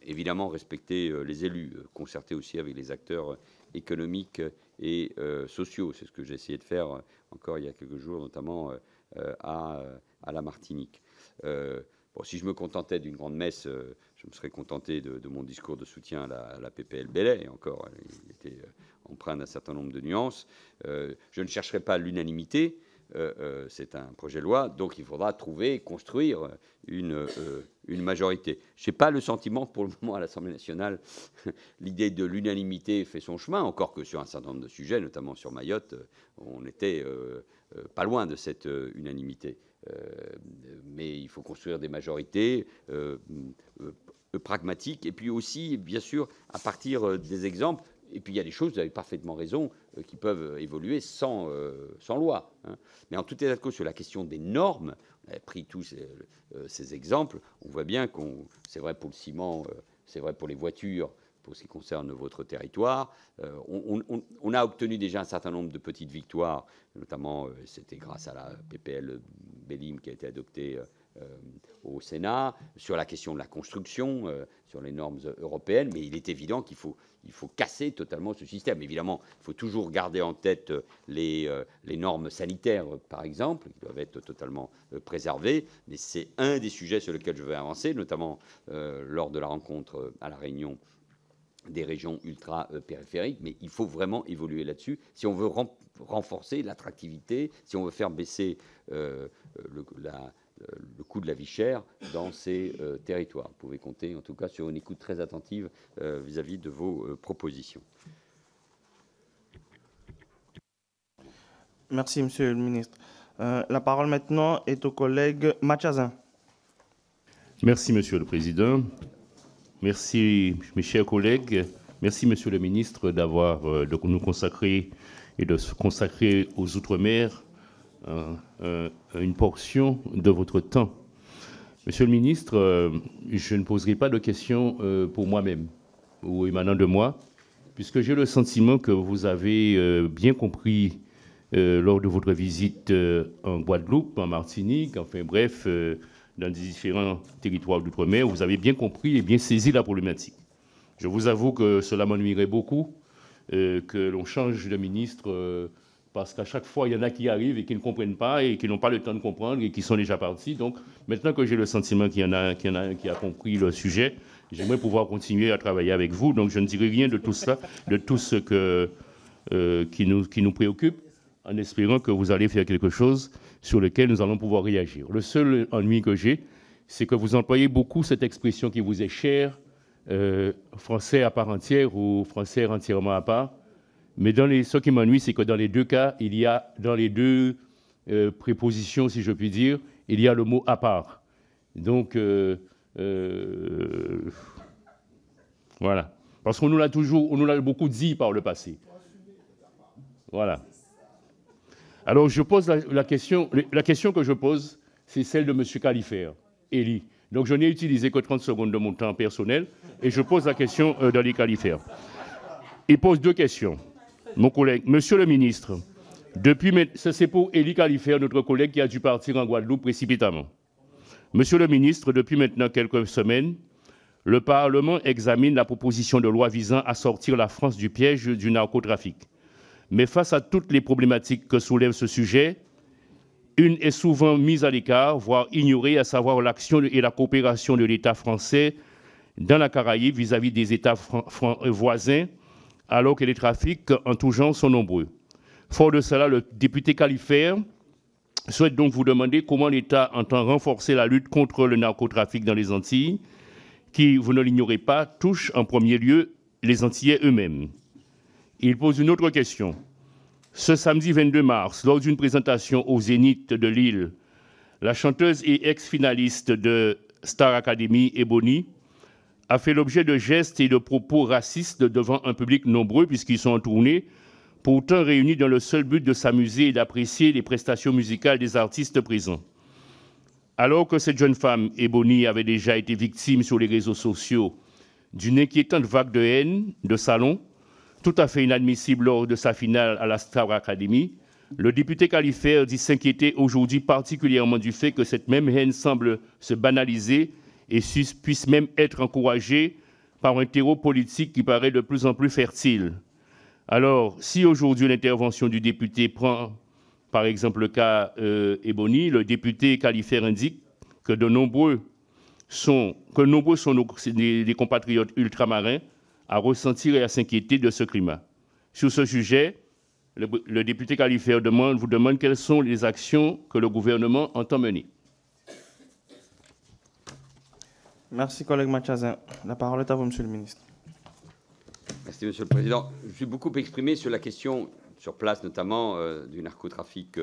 Évidemment, respecter les élus, concerter aussi avec les acteurs économiques et sociaux. C'est ce que j'ai essayé de faire encore il y a quelques jours, notamment à la Martinique. Bon, si je me contentais d'une grande messe, je me serais contenté de mon discours de soutien à la PPL Bellet, et encore, il était empreint d'un certain nombre de nuances. Je ne chercherai pas l'unanimité, c'est un projet de loi, donc il faudra trouver, construire une majorité. Je n'ai pas le sentiment que pour le moment à l'Assemblée nationale, l'idée de l'unanimité fait son chemin, encore que sur un certain nombre de sujets, notamment sur Mayotte, on n'était pas loin de cette unanimité. Mais il faut construire des majorités pragmatiques, et puis aussi, bien sûr, à partir des exemples. Et puis il y a des choses, vous avez parfaitement raison, qui peuvent évoluer sans loi. Hein. Mais en tout état de cause, sur la question des normes, on a pris tous ces exemples, on voit bien qu'on, c'est vrai pour le ciment, c'est vrai pour les voitures, pour ce qui concerne votre territoire. On a obtenu déjà un certain nombre de petites victoires, notamment c'était grâce à la PPL Bélim qui a été adoptée au Sénat, sur la question de la construction, sur les normes européennes, mais il est évident qu'il faut casser totalement ce système. Évidemment, il faut toujours garder en tête les normes sanitaires, par exemple, qui doivent être totalement préservées, mais c'est un des sujets sur lesquels je veux avancer, notamment lors de la rencontre à La Réunion des régions ultra-périphériques, mais il faut vraiment évoluer là-dessus si on veut renforcer l'attractivité, si on veut faire baisser le coût de la vie chère dans ces territoires. Vous pouvez compter en tout cas sur une écoute très attentive vis-à-vis de vos propositions. Merci, Monsieur le ministre. La parole maintenant est au collègue Mathiazin. Merci, Monsieur le Président. Merci, mes chers collègues. Merci, Monsieur le ministre, de nous consacrer et de se consacrer aux Outre-mer une portion de votre temps. Monsieur le ministre, je ne poserai pas de questions pour moi-même ou émanant de moi, puisque j'ai le sentiment que vous avez bien compris lors de votre visite en Guadeloupe, en Martinique, enfin bref, dans différents territoires d'outre-mer, vous avez bien compris et bien saisi la problématique. Je vous avoue que cela m'ennuierait beaucoup que l'on change de ministre parce qu'à chaque fois, il y en a qui arrivent et qui ne comprennent pas et qui n'ont pas le temps de comprendre et qui sont déjà partis. Donc, maintenant que j'ai le sentiment qu'il y en a un qui a compris le sujet, j'aimerais pouvoir continuer à travailler avec vous. Donc, je ne dirai rien de tout ça, de tout ce qui nous préoccupe, en espérant que vous allez faire quelque chose sur lequel nous allons pouvoir réagir. Le seul ennui que j'ai, c'est que vous employez beaucoup cette expression qui vous est chère, français à part entière ou français entièrement à part. Mais ce qui m'ennuie, c'est que dans les deux cas, il y a, dans les deux prépositions, si je puis dire, il y a le mot à part. Donc, voilà. Parce qu'on nous l'a beaucoup dit par le passé. Voilà. Alors, je pose la question que je pose, c'est celle de M. Califère, Élie. Donc, je n'ai utilisé que 30 secondes de mon temps personnel et je pose la question d'Ali Califère. Il pose deux questions. Mon collègue, Monsieur le ministre, c'est pour Élie Califère, notre collègue qui a dû partir en Guadeloupe précipitamment. Monsieur le ministre, depuis maintenant quelques semaines, le Parlement examine la proposition de loi visant à sortir la France du piège du narcotrafic. Mais face à toutes les problématiques que soulève ce sujet, une est souvent mise à l'écart, voire ignorée, à savoir l'action et la coopération de l'État français dans la Caraïbe vis-à-vis des États voisins, alors que les trafics en tout genre sont nombreux. Fort de cela, le député Califère souhaite donc vous demander comment l'État entend renforcer la lutte contre le narcotrafic dans les Antilles, qui, vous ne l'ignorez pas, touche en premier lieu les Antillais eux-mêmes. Il pose une autre question. Ce samedi 22 mars, lors d'une présentation au Zénith de Lille, la chanteuse et ex-finaliste de Star Academy, Ebony, a fait l'objet de gestes et de propos racistes devant un public nombreux puisqu'ils sont en tournée, pourtant réunis dans le seul but de s'amuser et d'apprécier les prestations musicales des artistes présents. Alors que cette jeune femme, Ebony, avait déjà été victime sur les réseaux sociaux d'une inquiétante vague de haine de salon, tout à fait inadmissible lors de sa finale à la Star Academy, le député Califère dit s'inquiéter aujourd'hui particulièrement du fait que cette même haine semble se banaliser et puisse même être encouragée par un terreau politique qui paraît de plus en plus fertile. Alors, si aujourd'hui l'intervention du député prend, par exemple, le cas Ebony, le député Califère indique que nombreux sont des compatriotes ultramarins à ressentir et à s'inquiéter de ce climat. Sur ce sujet, le député Khalifé vous demande quelles sont les actions que le gouvernement entend mener. Merci, collègue Mathiazin. La parole est à vous, Monsieur le ministre. Merci, Monsieur le Président. Je me suis beaucoup exprimé sur la question, sur place notamment, du narcotrafic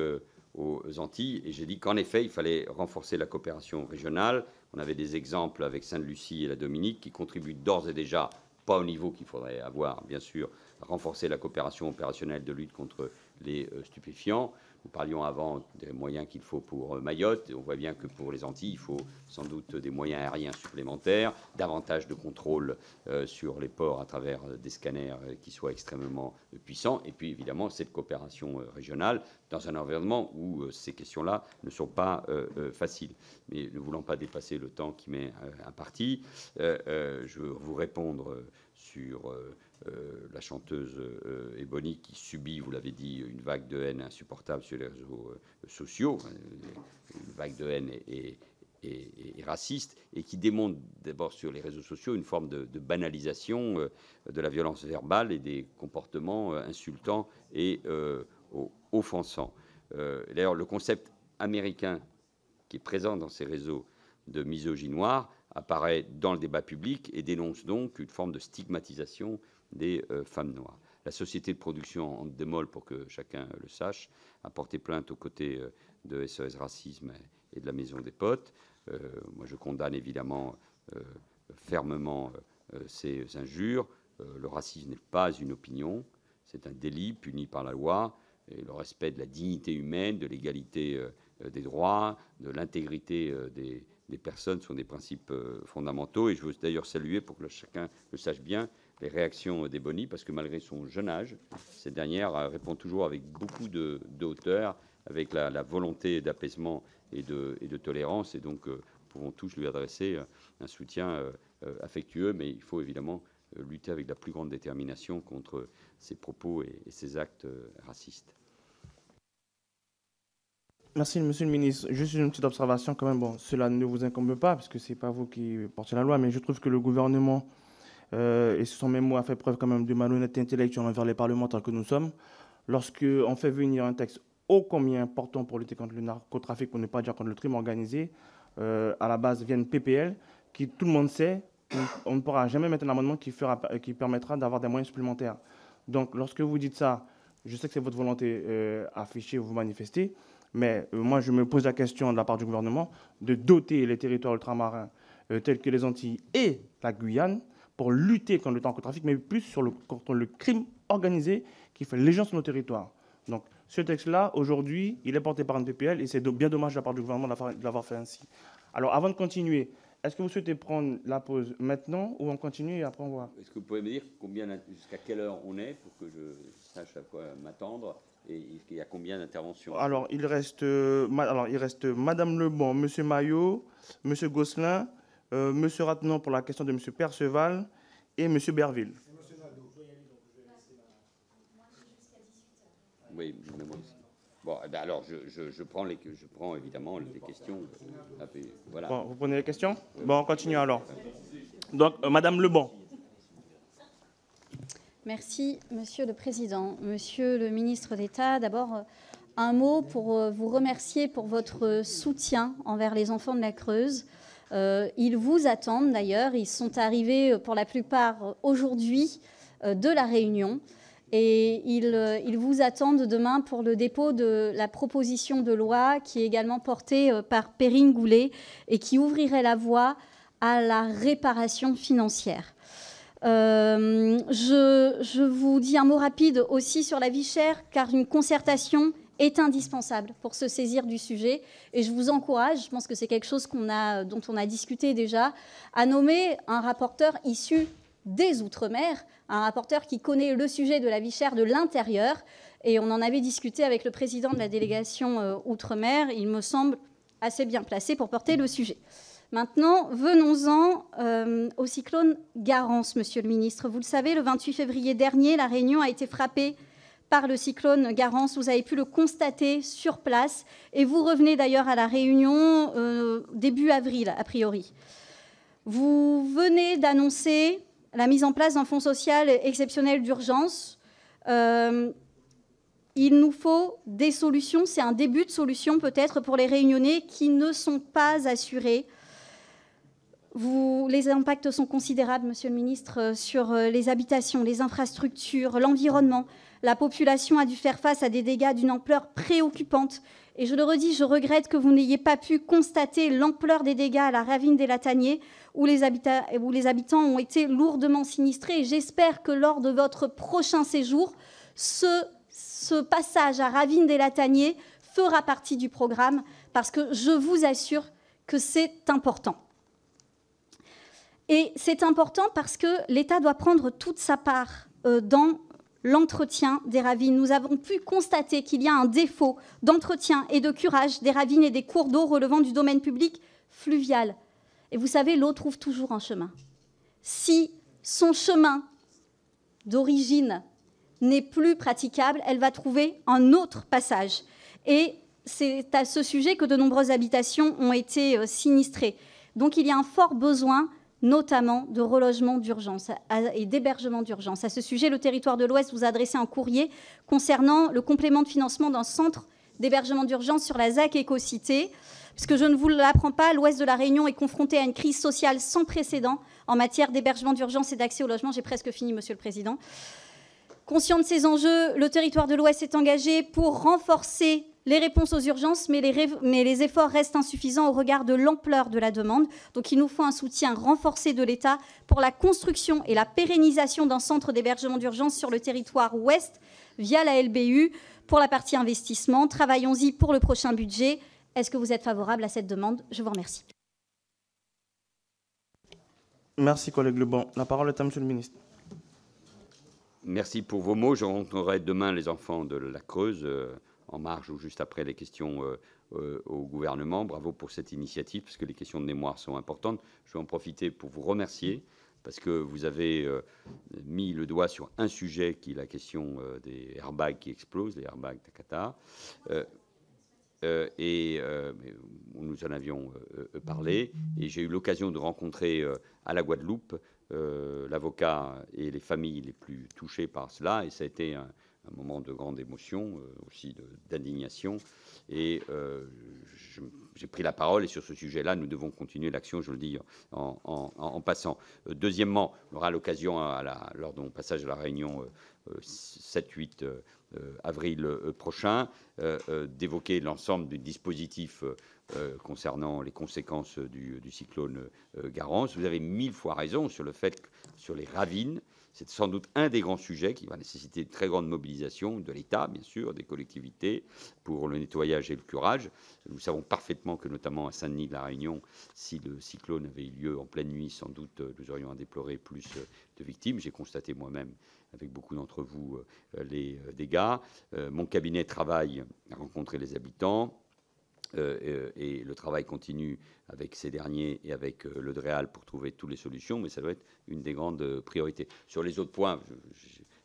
aux Antilles, et j'ai dit qu'en effet, il fallait renforcer la coopération régionale. On avait des exemples avec Sainte-Lucie et la Dominique qui contribuent d'ores et déjà, pas au niveau qu'il faudrait avoir, bien sûr, à renforcer la coopération opérationnelle de lutte contre les stupéfiants. Nous parlions avant des moyens qu'il faut pour Mayotte. On voit bien que pour les Antilles, il faut sans doute des moyens aériens supplémentaires, davantage de contrôle sur les ports à travers des scanners qui soient extrêmement puissants. Et puis, évidemment, cette coopération régionale dans un environnement où ces questions-là ne sont pas faciles. Mais ne voulant pas dépasser le temps qui m'est imparti, je veux vous répondre sur la chanteuse Ebony qui subit, vous l'avez dit, une vague de haine insupportable sur les réseaux sociaux, une vague de haine et raciste, et qui démontre d'abord sur les réseaux sociaux une forme de banalisation de la violence verbale et des comportements insultants et offensants. D'ailleurs, le concept américain qui est présent dans ces réseaux de misogynie noire apparaît dans le débat public et dénonce donc une forme de stigmatisation des femmes noires. La société de production en démol, pour que chacun le sache, a porté plainte aux côtés de SOS Racisme et de la Maison des Potes. Moi, je condamne évidemment fermement ces injures. Le racisme n'est pas une opinion, c'est un délit puni par la loi. Et le respect de la dignité humaine, de l'égalité des droits, de l'intégrité des personnes sont des principes fondamentaux. Et je veux d'ailleurs saluer, pour que chacun le sache bien, les réactions d'Ebony, parce que malgré son jeune âge, cette dernière répond toujours avec beaucoup de hauteur, avec la volonté d'apaisement et de tolérance. Et donc, nous pouvons tous lui adresser un soutien affectueux, mais il faut évidemment lutter avec la plus grande détermination contre ces propos et ces actes racistes. Merci, Monsieur le ministre. Juste une petite observation quand même. Bon, cela ne vous incombe pas, parce que ce n'est pas vous qui portez la loi, mais je trouve que le gouvernement, et ce sont mes mots, a fait preuve quand même de malhonnêteté intellectuelle envers les parlementaires que nous sommes. Lorsqu'on fait venir un texte ô combien important pour lutter contre le narcotrafic, pour ne pas dire contre le crime organisé, à la base vient une PPL qui, tout le monde sait, on ne pourra jamais mettre un amendement qui permettra d'avoir des moyens supplémentaires. Donc, lorsque vous dites ça, je sais que c'est votre volonté affichée, vous manifestez, mais moi, je me pose la question de la part du gouvernement de doter les territoires ultramarins tels que les Antilles et la Guyane pour lutter contre le narcotrafic, mais plus contre le crime organisé qui fait légion sur nos territoires. Donc, ce texte-là, aujourd'hui, il est porté par une PPL et c'est bien dommage de la part du gouvernement de l'avoir fait ainsi. Alors, avant de continuer, est-ce que vous souhaitez prendre la pause maintenant ou on continue et après on voit? Est-ce que vous pouvez me dire jusqu'à quelle heure on est pour que je sache à quoi m'attendre et il y a combien d'interventions? Alors, il reste Madame Lebon, Monsieur Maillot, Monsieur Gosselin, Monsieur Rattenon pour la question de Monsieur Perceval et Monsieur Berville. Oui, mais moi aussi. Bon, alors je prends évidemment les questions. Voilà. Bon, vous prenez les questions? Bon, on continue alors. Donc, Madame Lebon. Merci, Monsieur le Président. Monsieur le ministre d'État, d'abord, un mot pour vous remercier pour votre soutien envers les enfants de la Creuse. Ils vous attendent d'ailleurs. Ils sont arrivés pour la plupart aujourd'hui de La Réunion. Et ils vous attendent demain pour le dépôt de la proposition de loi qui est également portée par Perrine Goulet et qui ouvrirait la voie à la réparation financière. Je vous dis un mot rapide aussi sur la vie chère, car une concertation est indispensable pour se saisir du sujet. Et je vous encourage, je pense que c'est quelque chose dont on a discuté déjà, à nommer un rapporteur issu des Outre-mer, un rapporteur qui connaît le sujet de la vie chère de l'intérieur. Et on en avait discuté avec le président de la délégation Outre-mer. Il me semble assez bien placé pour porter le sujet. Maintenant, venons-en au cyclone Garance, Monsieur le ministre. Vous le savez, le 28 février dernier, La Réunion a été frappée par le cyclone Garance. Vous avez pu le constater sur place. Et vous revenez d'ailleurs à La Réunion début avril, a priori. Vous venez d'annoncer la mise en place d'un fonds social exceptionnel d'urgence. Il Il nous faut des solutions, c'est un début de solution peut-être pour les Réunionnais qui ne sont pas assurés. Les impacts sont considérables, Monsieur le Ministre, sur les habitations, les infrastructures, l'environnement. La population a dû faire face à des dégâts d'une ampleur préoccupante. Et je le redis, je regrette que vous n'ayez pas pu constater l'ampleur des dégâts à la ravine des Lataniers, où les habitants ont été lourdement sinistrés. Et j'espère que lors de votre prochain séjour, ce passage à ravine des Lataniers fera partie du programme, parce que je vous assure que c'est important. Et c'est important parce que l'État doit prendre toute sa part dans l'entretien des ravines. Nous avons pu constater qu'il y a un défaut d'entretien et de curage des ravines et des cours d'eau relevant du domaine public fluvial. Et vous savez, l'eau trouve toujours un chemin. Si son chemin d'origine n'est plus praticable, elle va trouver un autre passage. Et c'est à ce sujet que de nombreuses habitations ont été sinistrées. Donc il y a un fort besoin notamment de relogement d'urgence et d'hébergement d'urgence. À ce sujet, le territoire de l'Ouest vous a adressé un courrier concernant le complément de financement d'un centre d'hébergement d'urgence sur la ZAC Écocité. Puisque je ne vous l'apprends pas, l'Ouest de la Réunion est confronté à une crise sociale sans précédent en matière d'hébergement d'urgence et d'accès au logement. J'ai presque fini, Monsieur le Président. Conscient de ces enjeux, le territoire de l'Ouest est engagé pour renforcer les réponses aux urgences, mais les efforts restent insuffisants au regard de l'ampleur de la demande. Donc il nous faut un soutien renforcé de l'État pour la construction et la pérennisation d'un centre d'hébergement d'urgence sur le territoire ouest via la LBU pour la partie investissement. Travaillons-y pour le prochain budget. Est-ce que vous êtes favorable à cette demande? Je vous remercie. Merci, collègue Lebon. La parole est à Monsieur le ministre. Merci pour vos mots. Je rencontrerai demain les enfants de la Creuse, en marge ou juste après les questions au gouvernement. Bravo pour cette initiative, parce que les questions de mémoire sont importantes. Je vais en profiter pour vous remercier, parce que vous avez mis le doigt sur un sujet qui est la question des airbags qui explosent, les airbags Takata. Nous en avions parlé, et j'ai eu l'occasion de rencontrer à la Guadeloupe l'avocat et les familles les plus touchées par cela, et ça a été un moment de grande émotion, aussi d'indignation, et j'ai pris la parole, et sur ce sujet-là, nous devons continuer l'action, je le dis en passant. Deuxièmement, on aura l'occasion, lors de mon passage à la Réunion 7-8 avril prochain, d'évoquer l'ensemble du dispositif concernant les conséquences du cyclone Garance. Vous avez 1000 fois raison sur le fait que sur les ravines, c'est sans doute un des grands sujets qui va nécessiter une très grande mobilisation de l'État, bien sûr, des collectivités, pour le nettoyage et le curage. Nous savons parfaitement que, notamment à Saint-Denis de la Réunion, si le cyclone avait eu lieu en pleine nuit, sans doute nous aurions à déplorer plus de victimes. J'ai constaté moi-même, avec beaucoup d'entre vous, les dégâts. Mon cabinet travaille à rencontrer les habitants. Et le travail continue avec ces derniers et avec le DREAL pour trouver toutes les solutions, mais ça doit être une des grandes priorités. Sur les autres points,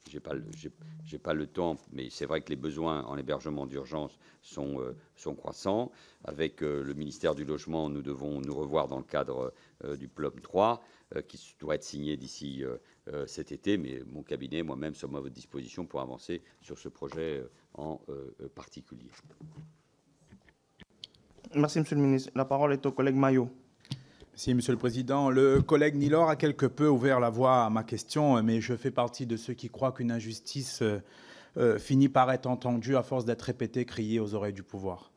je n'ai pas le temps, mais c'est vrai que les besoins en hébergement d'urgence sont croissants. Avec le ministère du Logement, nous devons nous revoir dans le cadre du PLOM 3, qui doit être signé d'ici cet été, mais mon cabinet, moi-même, sommes à votre disposition pour avancer sur ce projet en particulier. Merci, Monsieur le ministre. La parole est au collègue Maillot. Merci, Monsieur le Président. Le collègue Nilor a quelque peu ouvert la voie à ma question, mais je fais partie de ceux qui croient qu'une injustice finit par être entendue à force d'être répétée, criée aux oreilles du pouvoir.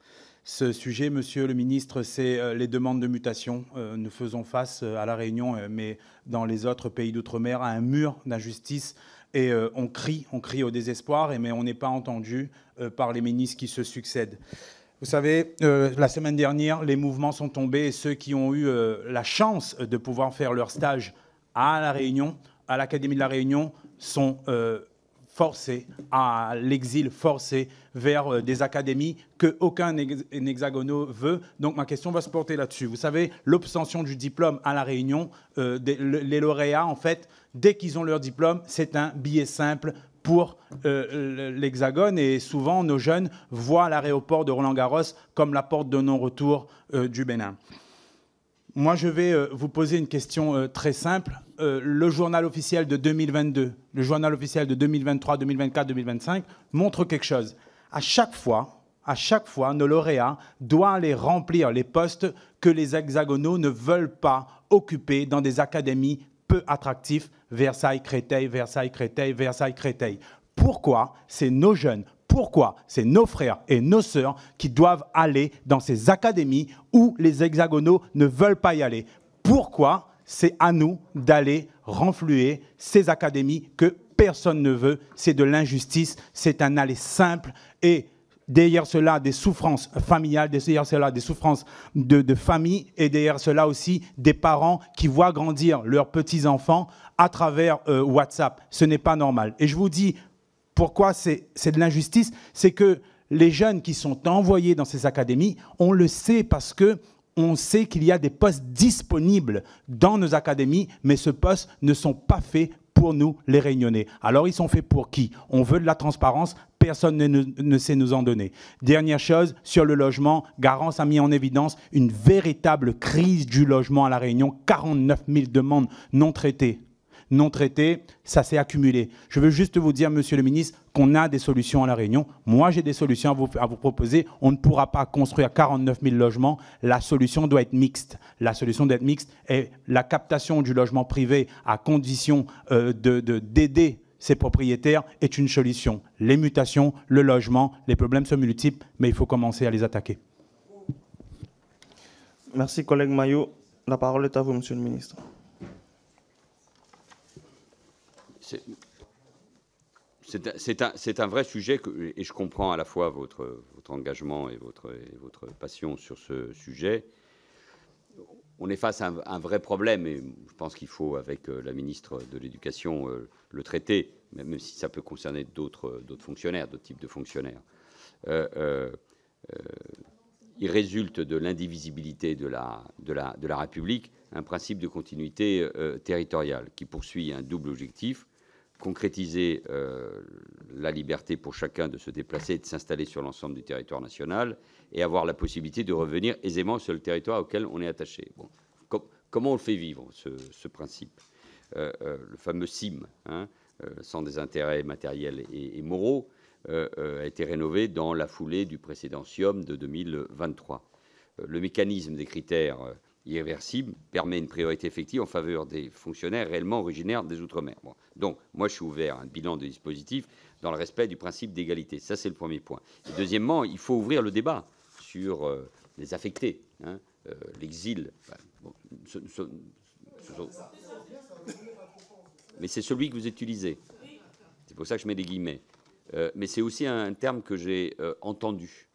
Ce sujet, Monsieur le ministre, c'est les demandes de mutation. Nous faisons face à La Réunion, mais dans les autres pays d'outre-mer, à un mur d'injustice. Et on crie au désespoir, mais on n'est pas entendu par les ministres qui se succèdent. Vous savez, la semaine dernière, les mouvements sont tombés et ceux qui ont eu la chance de pouvoir faire leur stage à La Réunion, à l'Académie de La Réunion, sont forcés à l'exil, forcés vers des académies qu'aucun hexagonaux veut. Donc ma question va se porter là-dessus. Vous savez, l'obtention du diplôme à La Réunion, les lauréats, en fait, dès qu'ils ont leur diplôme, c'est un billet simple pour l'Hexagone, et souvent nos jeunes voient l'aéroport de Roland-Garros comme la porte de non-retour du Bénin. moi je vais vous poser une question très simple. Le journal officiel de 2022, le journal officiel de 2023, 2024, 2025 montre quelque chose. À chaque fois, nos lauréats doivent aller remplir les postes que les hexagonaux ne veulent pas occuper dans des académies peu attractives, Versailles, Créteil, Versailles, Créteil, Versailles, Créteil. Pourquoi c'est nos jeunes, pourquoi c'est nos frères et nos sœurs qui doivent aller dans ces académies où les hexagonaux ne veulent pas y aller? Pourquoi c'est à nous d'aller renflouer ces académies que personne ne veut? C'est de l'injustice, c'est un aller simple et derrière cela, des souffrances familiales, derrière cela, des souffrances de famille et derrière cela aussi, des parents qui voient grandir leurs petits-enfants à travers WhatsApp. Ce n'est pas normal. Et je vous dis, pourquoi c'est de l'injustice? C'est que les jeunes qui sont envoyés dans ces académies, on le sait parce que on sait qu'il y a des postes disponibles dans nos académies, mais ces postes ne sont pas faits pour nous, les Réunionnais. Alors, ils sont faits pour qui? On veut de la transparence, personne ne sait nous en donner. Dernière chose, sur le logement, Garance a mis en évidence une véritable crise du logement à La Réunion, 49 000 demandes non traitées. Non traitées, ça s'est accumulé. Je veux juste vous dire, monsieur le ministre, qu'on a des solutions à La Réunion. Moi, j'ai des solutions à vous proposer. On ne pourra pas construire 49 000 logements. La solution doit être mixte. La solution doit être mixte est la captation du logement privé à condition d'aider ces propriétaires est une solution. Les mutations, le logement, les problèmes sont multiples, mais il faut commencer à les attaquer. Merci, collègue Maillot. La parole est à vous, monsieur le ministre. C'est un vrai sujet et je comprends à la fois votre engagement et votre passion sur ce sujet. On est face à un vrai problème et je pense qu'il faut, avec la ministre de l'Éducation, le traiter, même si ça peut concerner d'autres fonctionnaires, d'autres types de fonctionnaires. Il résulte de l'indivisibilité de la République un principe de continuité territoriale qui poursuit un double objectif: concrétiser la liberté pour chacun de se déplacer et de s'installer sur l'ensemble du territoire national et avoir la possibilité de revenir aisément sur le territoire auquel on est attaché. Bon. Comment on le fait vivre, ce principe? Le fameux CIM, sans des intérêts matériels et moraux, a été rénové dans la foulée du précédent SIOM de 2023. Le mécanisme des critères irréversible permet une priorité effective en faveur des fonctionnaires réellement originaires des Outre-mer. Bon. Donc, moi, je suis ouvert à un bilan de dispositif dans le respect du principe d'égalité. Ça, c'est le premier point. Et deuxièmement, il faut ouvrir le débat sur les affectés, l'exil. Enfin, bon, mais c'est celui que vous utilisez. C'est pour ça que je mets des guillemets. Mais c'est aussi un terme que j'ai entendu.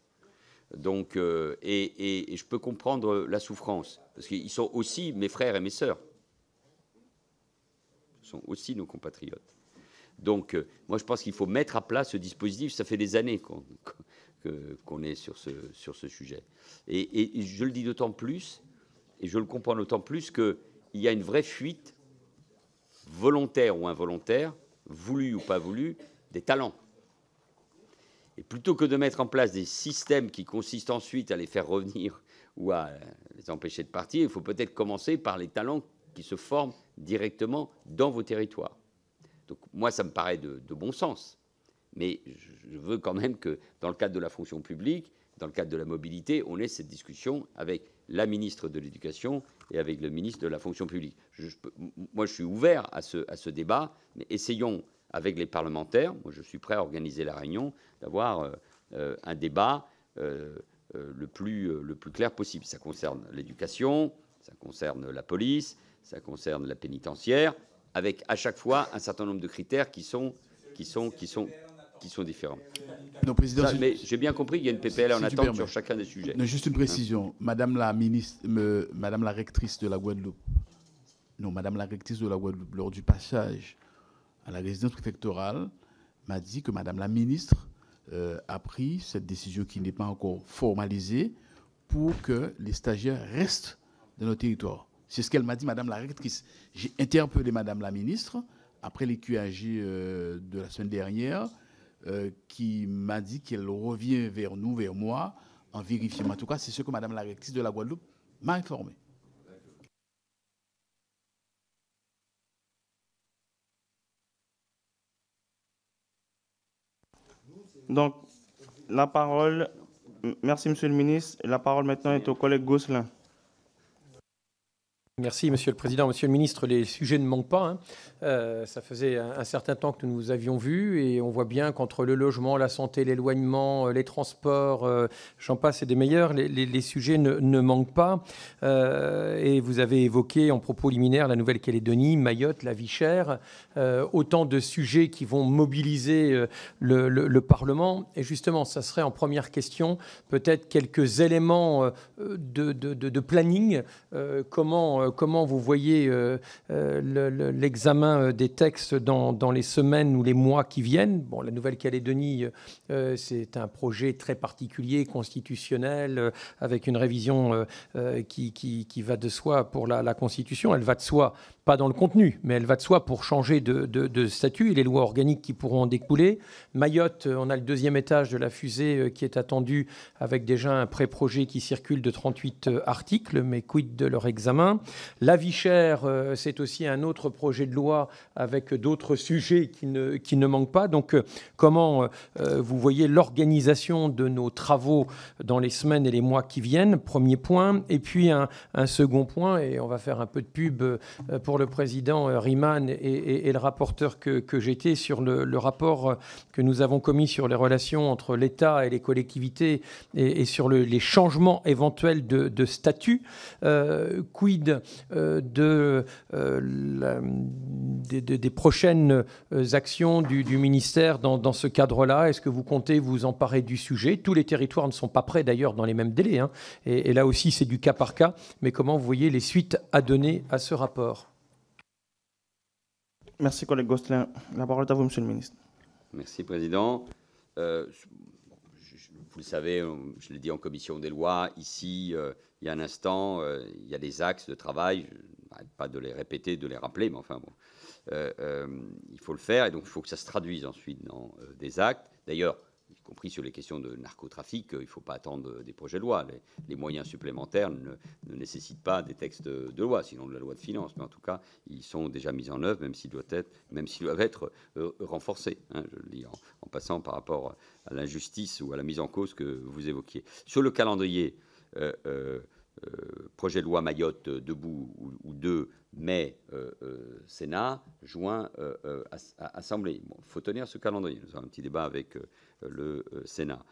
Donc, et je peux comprendre la souffrance, parce qu'ils sont aussi mes frères et mes sœurs. Ce sont aussi nos compatriotes. Donc, moi, je pense qu'il faut mettre à plat ce dispositif. Ça fait des années qu'on est sur ce sujet. Et je le dis d'autant plus, et je le comprends d'autant plus, qu'il y a une vraie fuite, volontaire ou involontaire, voulue ou pas voulue, des talents. Et plutôt que de mettre en place des systèmes qui consistent ensuite à les faire revenir ou à les empêcher de partir, il faut peut-être commencer par les talents qui se forment directement dans vos territoires. Donc moi, ça me paraît de bon sens. Mais je veux quand même que, dans le cadre de la fonction publique, dans le cadre de la mobilité, on ait cette discussion avec la ministre de l'Éducation et avec le ministre de la fonction publique. Moi, je suis ouvert à ce débat, mais essayons, avec les parlementaires, moi je suis prêt à organiser la réunion, d'avoir un débat le plus clair possible. Ça concerne l'éducation, ça concerne la police, ça concerne la pénitentiaire, avec à chaque fois un certain nombre de critères qui sont différents. Non, Président, mais j'ai bien compris qu'il y a une PPL en attente sur chacun des sujets. Non, juste une précision. Madame la ministre, Madame la rectrice de la Guadeloupe, lors du passage à la résidence préfectorale, m'a dit que Madame la ministre a pris cette décision qui n'est pas encore formalisée pour que les stagiaires restent dans nos territoires. C'est ce qu'elle m'a dit, Madame la rectrice. J'ai interpellé Madame la ministre après les QAG de la semaine dernière, qui m'a dit qu'elle revient vers nous, vers moi, en vérifiant. En tout cas, c'est ce que Madame la rectrice de la Guadeloupe m'a informé. Donc, la parole... Merci, Monsieur le ministre. La parole maintenant est au collègue Gosselin. Merci, Monsieur le Président. Monsieur le ministre, les sujets ne manquent pas. Ça faisait un certain temps que nous nous avions vus et on voit bien qu'entre le logement, la santé, l'éloignement, les transports, j'en passe et des meilleurs, les sujets ne manquent pas. Et vous avez évoqué en propos liminaire la Nouvelle-Calédonie, Mayotte, la vie chère, autant de sujets qui vont mobiliser le Parlement. Et justement, ça serait en première question peut-être quelques éléments de planning. Comment vous voyez l'examen des textes dans les semaines ou les mois qui viennent? Bon, la Nouvelle-Calédonie, c'est un projet très particulier, constitutionnel, avec une révision qui va de soi pour la Constitution. Elle va de soi, pas dans le contenu, mais elle va de soi pour changer de statut et les lois organiques qui pourront en découler. Mayotte, on a le deuxième étage de la fusée qui est attendu avec déjà un pré-projet qui circule de 38 articles, mais quid de leur examen? La vie chère, c'est aussi un autre projet de loi avec d'autres sujets qui ne manquent pas. Donc, comment vous voyez l'organisation de nos travaux dans les semaines et les mois qui viennent? Premier point. Et puis, un second point, et on va faire un peu de pub pour le président Riemann et le rapporteur que j'étais sur le rapport que nous avons commis sur les relations entre l'État et les collectivités et sur les changements éventuels de statut. Quid des prochaines actions du ministère dans ce cadre-là? Est-ce que vous comptez vous emparer du sujet? Tous les territoires ne sont pas prêts d'ailleurs dans les mêmes délais, hein. Et là aussi c'est du cas par cas, mais comment vous voyez les suites à donner à ce rapport? Merci, collègue Gosselin. La parole est à vous, Monsieur le ministre. Merci, Président. Vous le savez, je l'ai dit en commission des lois, ici, il y a un instant, il y a des axes de travail, je n'arrête pas de les répéter, de les rappeler, mais enfin bon, il faut le faire, et donc il faut que ça se traduise ensuite dans des actes. D'ailleurs, y compris sur les questions de narcotrafic, il ne faut pas attendre des projets de loi. Les moyens supplémentaires ne nécessitent pas des textes de loi, sinon de la loi de finances. Mais en tout cas, ils sont déjà mis en œuvre, même s'ils doivent être renforcés. Hein, je le dis en passant par rapport à l'injustice ou à la mise en cause que vous évoquiez. Sur le calendrier, projet de loi Mayotte debout ou 2 mai, Sénat, juin, Assemblée. Bon, il faut tenir ce calendrier. Nous avons un petit débat avec le Sénat.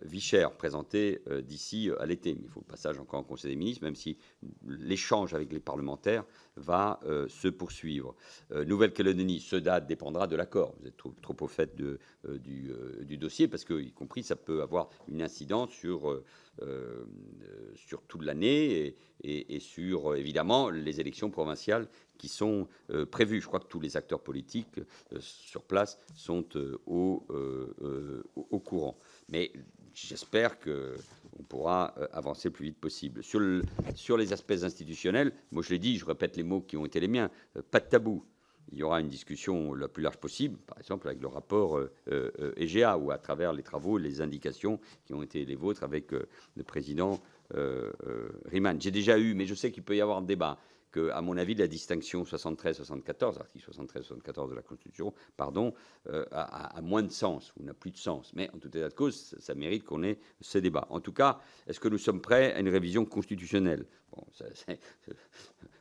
Vie chère présenté d'ici à l'été. Mais il faut le passage encore en Conseil des ministres, même si l'échange avec les parlementaires va se poursuivre. Nouvelle-Calédonie, ce date dépendra de l'accord. Vous êtes trop au fait du dossier, parce que, y compris, ça peut avoir une incidence sur toute l'année et sur, évidemment, les élections provinciales qui sont prévues. Je crois que tous les acteurs politiques sur place sont au courant. Mais j'espère qu'on pourra avancer le plus vite possible. Sur les aspects institutionnels, moi je l'ai dit, je répète les mots qui ont été les miens, pas de tabou. Il y aura une discussion la plus large possible, par exemple avec le rapport EGA ou à travers les travaux, les indications qui ont été les vôtres avec le président Riemann. J'ai déjà eu, mais je sais qu'il peut y avoir un débat, qu'à mon avis, la distinction 73-74, article 73-74 de la Constitution, pardon, a moins de sens ou n'a plus de sens. Mais en tout état de cause, ça mérite qu'on ait ce débat. En tout cas, est-ce que nous sommes prêts à une révision constitutionnelle? Bon,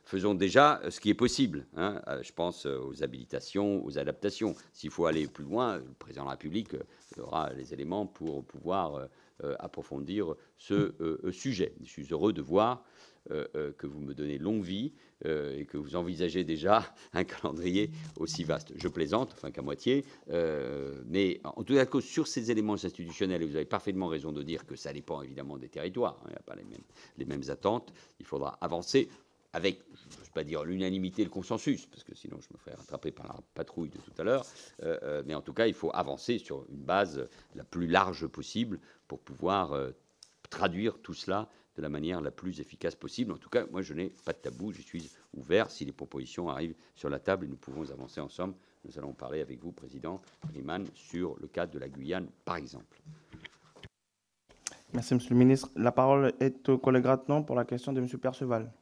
faisons déjà ce qui est possible. Hein. Je pense aux habilitations, aux adaptations. S'il faut aller plus loin, le président de la République aura les éléments pour pouvoir approfondir ce sujet. Je suis heureux de voir que vous me donnez longue vie et que vous envisagez déjà un calendrier aussi vaste. Je plaisante, enfin qu'à moitié, mais en tout cas, sur ces éléments institutionnels, et vous avez parfaitement raison de dire que ça dépend évidemment des territoires, hein, il n'y a pas les mêmes attentes, il faudra avancer avec, je ne veux pas dire l'unanimité et le consensus, parce que sinon je me ferais rattraper par la patrouille de tout à l'heure, mais en tout cas, il faut avancer sur une base la plus large possible pour pouvoir traduire tout cela de la manière la plus efficace possible. En tout cas, moi, je n'ai pas de tabou, je suis ouvert si les propositions arrivent sur la table et nous pouvons avancer ensemble. Nous allons parler avec vous, Président Riemann, sur le cas de la Guyane, par exemple. Merci, Monsieur le ministre. La parole est au collègue Ratnan pour la question de Monsieur Perceval.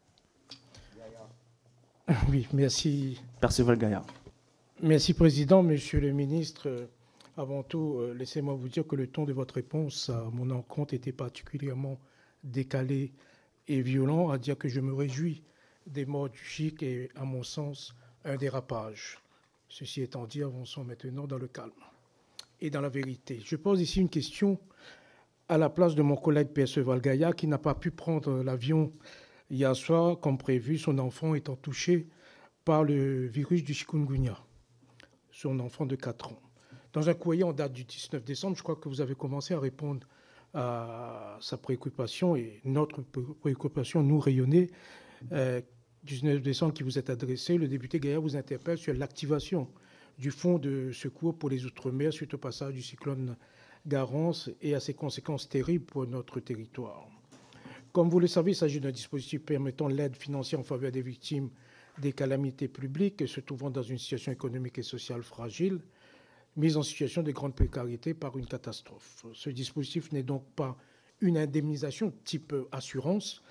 Oui, merci. Perceval Gaillard. Merci, Président. Monsieur le ministre, Avant tout, laissez-moi vous dire que le ton de votre réponse à mon encontre était particulièrement décalé et violent, à dire que je me réjouis des morts du GIC et, à mon sens, un dérapage. Ceci étant dit, avançons maintenant dans le calme et dans la vérité. Je pose ici une question à la place de mon collègue Perceval Gaillard, qui n'a pas pu prendre l'avion hier soir, comme prévu, son enfant étant touché par le virus du chikungunya, son enfant de 4 ans. Dans un courrier en date du 19 décembre, je crois que vous avez commencé à répondre à sa préoccupation et notre préoccupation, nous rayonnée, 19 décembre qui vous est adressé. Le député Gaillard vous interpelle sur l'activation du fonds de secours pour les Outre-mer suite au passage du cyclone Garance et à ses conséquences terribles pour notre territoire. Comme vous le savez, il s'agit d'un dispositif permettant l'aide financière en faveur des victimes des calamités publiques se trouvant dans une situation économique et sociale fragile, mise en situation de grande précarité par une catastrophe. Ce dispositif n'est donc pas une indemnisation type assurance,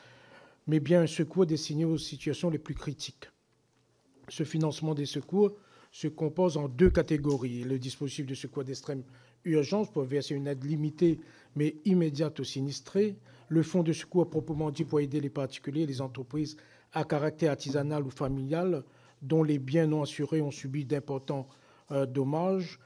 mais bien un secours destiné aux situations les plus critiques. Ce financement des secours se compose en 2 catégories. Le dispositif de secours d'extrême urgence pour verser une aide limitée mais immédiate aux sinistrés, le fonds de secours proprement dit pour aider les particuliers et les entreprises à caractère artisanal ou familial dont les biens non assurés ont subi d'importants dommages.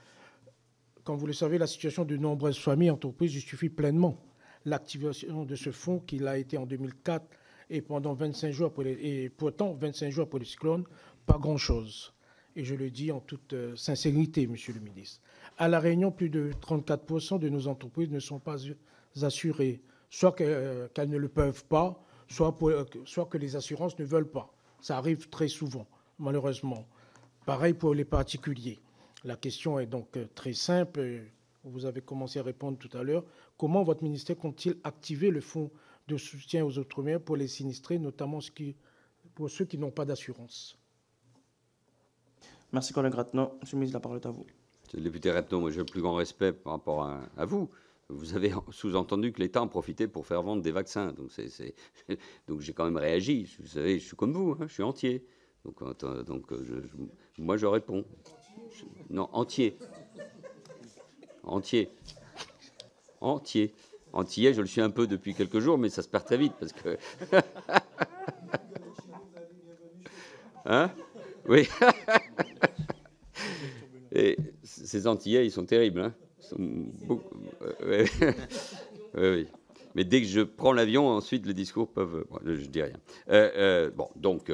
Comme vous le savez, la situation de nombreuses familles et entreprises justifie pleinement l'activation de ce fonds qui l'a été en 2004 et pendant 25 jours et pourtant 25 jours pour le cyclone, pas grand-chose. Et je le dis en toute sincérité, Monsieur le ministre. À La Réunion, plus de 34% de nos entreprises ne sont pas assurées, soit qu'elles ne le peuvent pas, soit que les assurances ne veulent pas. Ça arrive très souvent, malheureusement. Pareil pour les particuliers. La question est donc très simple. Vous avez commencé à répondre tout à l'heure. Comment votre ministère compte-t-il activer le fonds de soutien aux Outre-mer pour les sinistrés, notamment pour ceux qui n'ont pas d'assurance? Merci, collègue Rathenau. Monsieur le ministre, la parole est à vous. Monsieur le député Rathenau, moi j'ai le plus grand respect par rapport à vous. Vous avez sous-entendu que l'État en profitait pour faire vendre des vaccins. Donc j'ai quand même réagi. Vous savez, je suis comme vous, hein, je suis entier. Moi je réponds. Non, entier. Entier. Entier. Antillais, je le suis un peu depuis quelques jours, mais ça se perd très vite parce que... Hein? Oui. Et ces Antillais, ils sont terribles. Hein, ils sont beaucoup... oui. Mais dès que je prends l'avion, ensuite, les discours peuvent... Bon, je dis rien. Donc,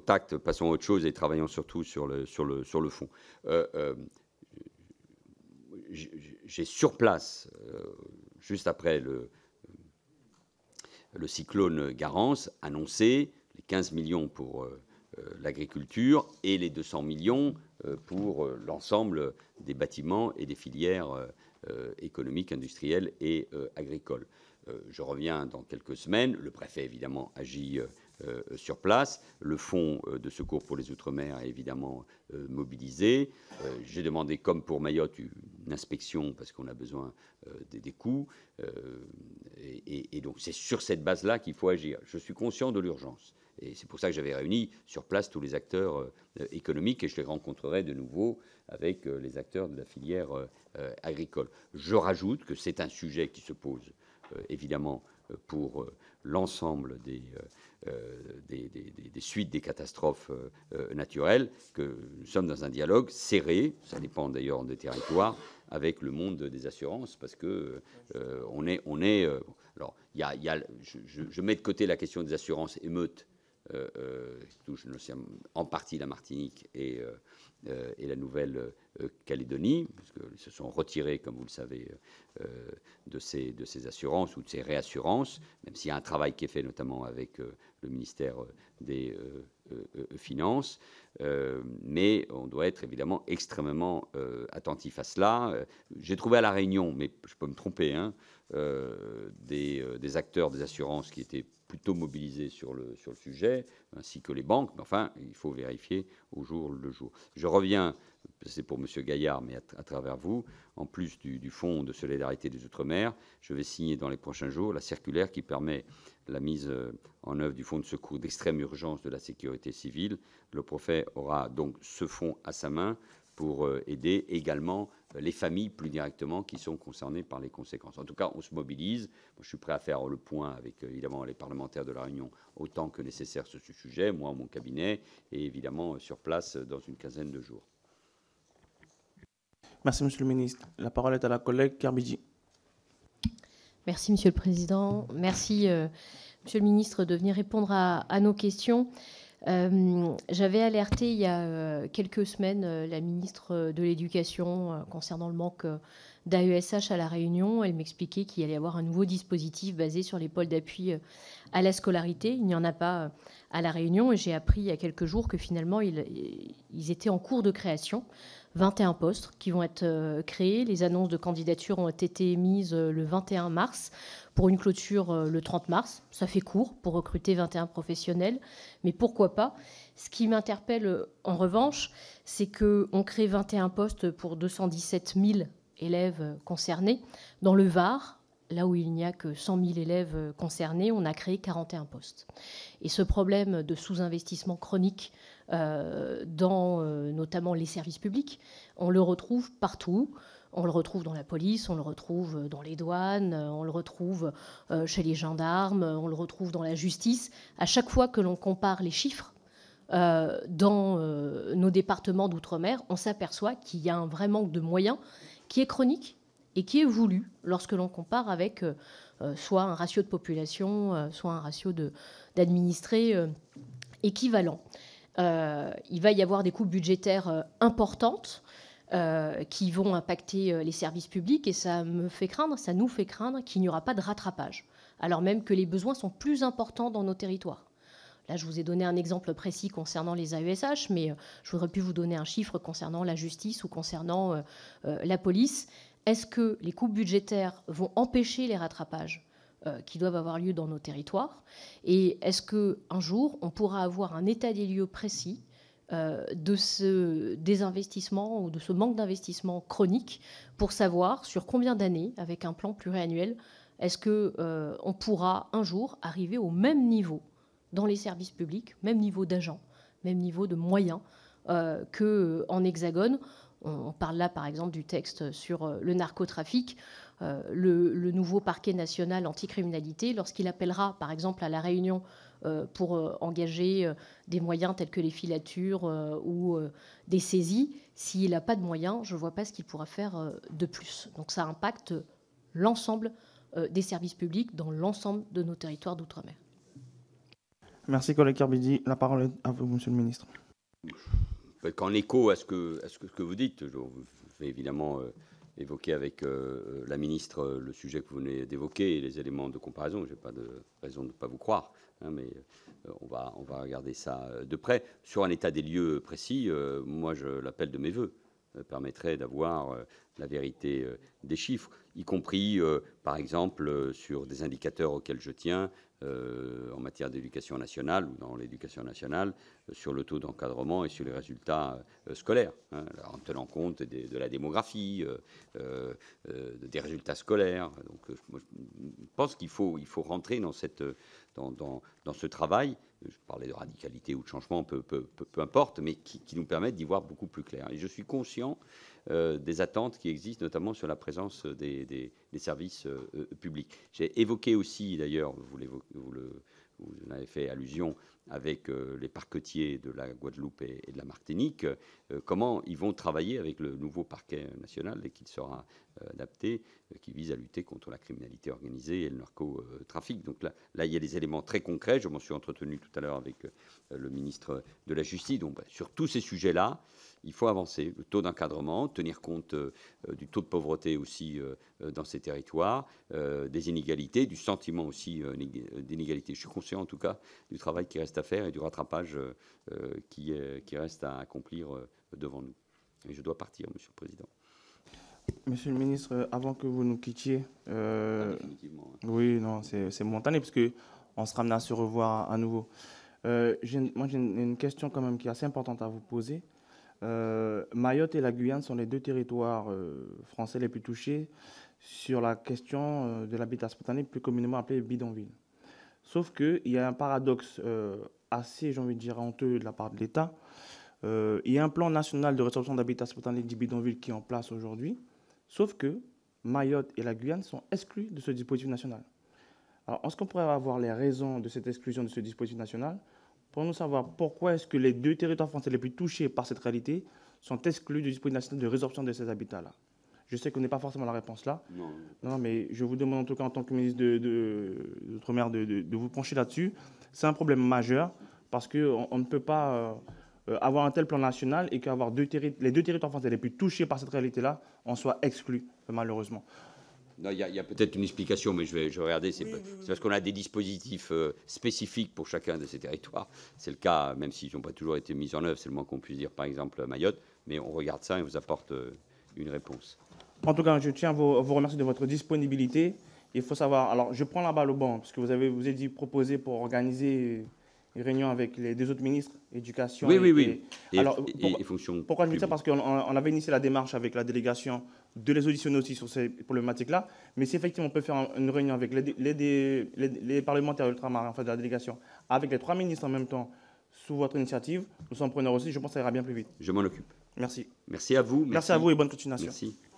acte, passons à autre chose et travaillons surtout sur le fond. J'ai sur place, juste après le cyclone Garance, annoncé les 15 millions pour l'agriculture et les 200 millions pour l'ensemble des bâtiments et des filières économiques, industrielles et agricoles. Je reviens dans quelques semaines. Le préfet, évidemment, agit sur place. Le fonds de secours pour les Outre-mer est évidemment mobilisé. J'ai demandé, comme pour Mayotte, une inspection parce qu'on a besoin des coûts. Et donc, c'est sur cette base-là qu'il faut agir. Je suis conscient de l'urgence. Et c'est pour ça que j'avais réuni sur place tous les acteurs économiques et je les rencontrerai de nouveau avec les acteurs de la filière agricole. Je rajoute que c'est un sujet qui se pose évidemment pour l'ensemble des suites des catastrophes naturelles, que nous sommes dans un dialogue serré, ça dépend d'ailleurs des territoires, avec le monde des assurances, parce que alors, je mets de côté la question des assurances émeutes, qui touche en partie la Martinique et la Nouvelle-Calédonie, parce qu'ils se sont retirés, comme vous le savez, de ces assurances ou de ces réassurances, même s'il y a un travail qui est fait notamment avec le ministère des Finances, mais on doit être évidemment extrêmement attentif à cela. J'ai trouvé à La Réunion, mais je peux me tromper, hein, des acteurs des assurances qui étaient plutôt mobilisés sur le sujet, ainsi que les banques, mais enfin, il faut vérifier au jour le jour. Je reviens, c'est pour M. Gaillard, mais à travers vous, en plus du Fonds de solidarité des Outre-mer, je vais signer dans les prochains jours la circulaire qui permet la mise en œuvre du Fonds de secours d'extrême urgence de la sécurité civile. Le préfet aura donc ce fonds à sa main pour aider également les familles plus directement qui sont concernées par les conséquences. En tout cas, on se mobilise. Moi, je suis prêt à faire le point avec évidemment les parlementaires de la Réunion autant que nécessaire sur ce sujet, moi, mon cabinet, et évidemment sur place dans une quinzaine de jours. Merci, Monsieur le ministre. La parole est à la collègue Kerbidji. Merci, Monsieur le Président. Merci, Monsieur le ministre, de venir répondre à nos questions. J'avais alerté il y a quelques semaines la ministre de l'Éducation concernant le manque d'AESH à La Réunion. Elle m'expliquait qu'il allait y avoir un nouveau dispositif basé sur les pôles d'appui à la scolarité. Il n'y en a pas à La Réunion et j'ai appris il y a quelques jours que finalement ils étaient en cours de création. 21 postes qui vont être créés. Les annonces de candidature ont été émises le 21 mars pour une clôture le 30 mars. Ça fait court pour recruter 21 professionnels, mais pourquoi pas? Ce qui m'interpelle en revanche, c'est qu'on crée 21 postes pour 217 000 élèves concernés. Dans le Var, là où il n'y a que 100 000 élèves concernés, on a créé 41 postes. Et ce problème de sous-investissement chronique dans notamment les services publics, on le retrouve partout. On le retrouve dans la police, on le retrouve dans les douanes, on le retrouve chez les gendarmes, on le retrouve dans la justice. À chaque fois que l'on compare les chiffres dans nos départements d'outre-mer, on s'aperçoit qu'il y a un vrai manque de moyens qui est chronique et qui est voulu lorsque l'on compare avec soit un ratio de population, soit un ratio d'administrés équivalent. Il va y avoir des coupes budgétaires importantes qui vont impacter les services publics et ça nous fait craindre qu'il n'y aura pas de rattrapage, alors même que les besoins sont plus importants dans nos territoires. Là, je vous ai donné un exemple précis concernant les AESH, mais je voudrais pu vous donner un chiffre concernant la justice ou concernant la police. Est-ce que les coupes budgétaires vont empêcher les rattrapages qui doivent avoir lieu dans nos territoires? Et est-ce qu'un jour, on pourra avoir un état des lieux précis de ce désinvestissement ou de ce manque d'investissement chronique pour savoir sur combien d'années, avec un plan pluriannuel, est-ce qu'on pourra un jour arriver au même niveau dans les services publics, même niveau d'agents, même niveau de moyens qu'en Hexagone. On parle là, par exemple, du texte sur le narcotrafic. Le nouveau parquet national anticriminalité, lorsqu'il appellera, par exemple, à La Réunion pour engager des moyens tels que les filatures ou des saisies, s'il n'a pas de moyens, je ne vois pas ce qu'il pourra faire de plus. Donc ça impacte l'ensemble des services publics dans l'ensemble de nos territoires d'outre-mer. Merci, collègue Kerbidji. La parole est à vous, Monsieur le ministre. En écho à ce que vous dites, je vais évidemment évoquer avec la ministre le sujet que vous venez d'évoquer et les éléments de comparaison. Je n'ai pas de raison de ne pas vous croire, hein, mais on va regarder ça de près. Sur un état des lieux précis, moi, je l'appelle de mes voeux. Permettrait d'avoir la vérité des chiffres, y compris, par exemple, sur des indicateurs auxquels je tiens en matière d'éducation nationale ou dans l'éducation nationale, sur le taux d'encadrement et sur les résultats scolaires, hein, en tenant compte de la démographie, des résultats scolaires. Donc, moi, je pense qu'il faut rentrer dans ce travail. Je parlais de radicalité ou de changement, peu importe, mais qui nous permettent d'y voir beaucoup plus clair. Et je suis conscient des attentes qui existent, notamment sur la présence des services publics. J'ai évoqué aussi, d'ailleurs, vous en avez fait allusion, avec les parquetiers de la Guadeloupe et de la Martinique, comment ils vont travailler avec le nouveau parquet national dès qu'il sera adapté, qui vise à lutter contre la criminalité organisée et le narcotrafic. Donc là, il y a des éléments très concrets. Je m'en suis entretenu tout à l'heure avec le ministre de la Justice. Donc, sur tous ces sujets-là, il faut avancer. Le taux d'encadrement, tenir compte du taux de pauvreté aussi dans ces territoires, des inégalités, du sentiment aussi d'inégalité. Je suis conscient, en tout cas, du travail qui reste à faire et du rattrapage qui reste à accomplir devant nous. Et je dois partir, Monsieur le Président. Monsieur le ministre, avant que vous nous quittiez, oui, non, c'est momentané, parce qu'on sera amené à se revoir à nouveau. J'ai une question quand même qui est assez importante à vous poser. Mayotte et la Guyane sont les deux territoires français les plus touchés sur la question de l'habitat spontané, plus communément appelé bidonville. Sauf qu'il y a un paradoxe assez, j'ai envie de dire, honteux de la part de l'État. il y a un plan national de résorption d'habitat spontané du bidonville qui est en place aujourd'hui, sauf que Mayotte et la Guyane sont exclus de ce dispositif national. Alors, est-ce qu'on pourrait avoir les raisons de cette exclusion de ce dispositif national pour nous savoir pourquoi est-ce que les deux territoires français les plus touchés par cette réalité sont exclus du dispositif national de résorption de ces habitats-là? Je sais qu'on n'est pas forcément la réponse là. Non, mais je vous demande en tout cas en tant que ministre de l'Outre-mer de vous pencher là-dessus. C'est un problème majeur parce qu'on ne peut pas avoir un tel plan national et qu'avoir les deux territoires français les plus touchés par cette réalité-là en soient exclus, malheureusement. Il y a peut-être une explication, mais je vais regarder. C'est parce qu'on a des dispositifs spécifiques pour chacun de ces territoires. C'est le cas, même s'ils n'ont pas toujours été mis en œuvre, c'est le moins qu'on puisse dire, par exemple, à Mayotte. Mais on regarde ça et on vous apporte une réponse. En tout cas, je tiens à vous remercier de votre disponibilité. Il faut savoir, alors je prends la balle au banc, parce que vous avez dit proposer pour organiser une réunion avec les deux autres ministres, éducation oui. Et fonction. Pourquoi je dis ça? Parce qu'on avait initié la démarche avec la délégation de les auditionner aussi sur ces problématiques-là. Mais si effectivement on peut faire une réunion avec les parlementaires ultramarins, enfin de la délégation, avec les 3 ministres en même temps, sous votre initiative, nous sommes preneurs aussi. Je pense que ça ira bien plus vite. Je m'en occupe. Merci. Merci à vous. Merci à vous et bonne continuation. Merci.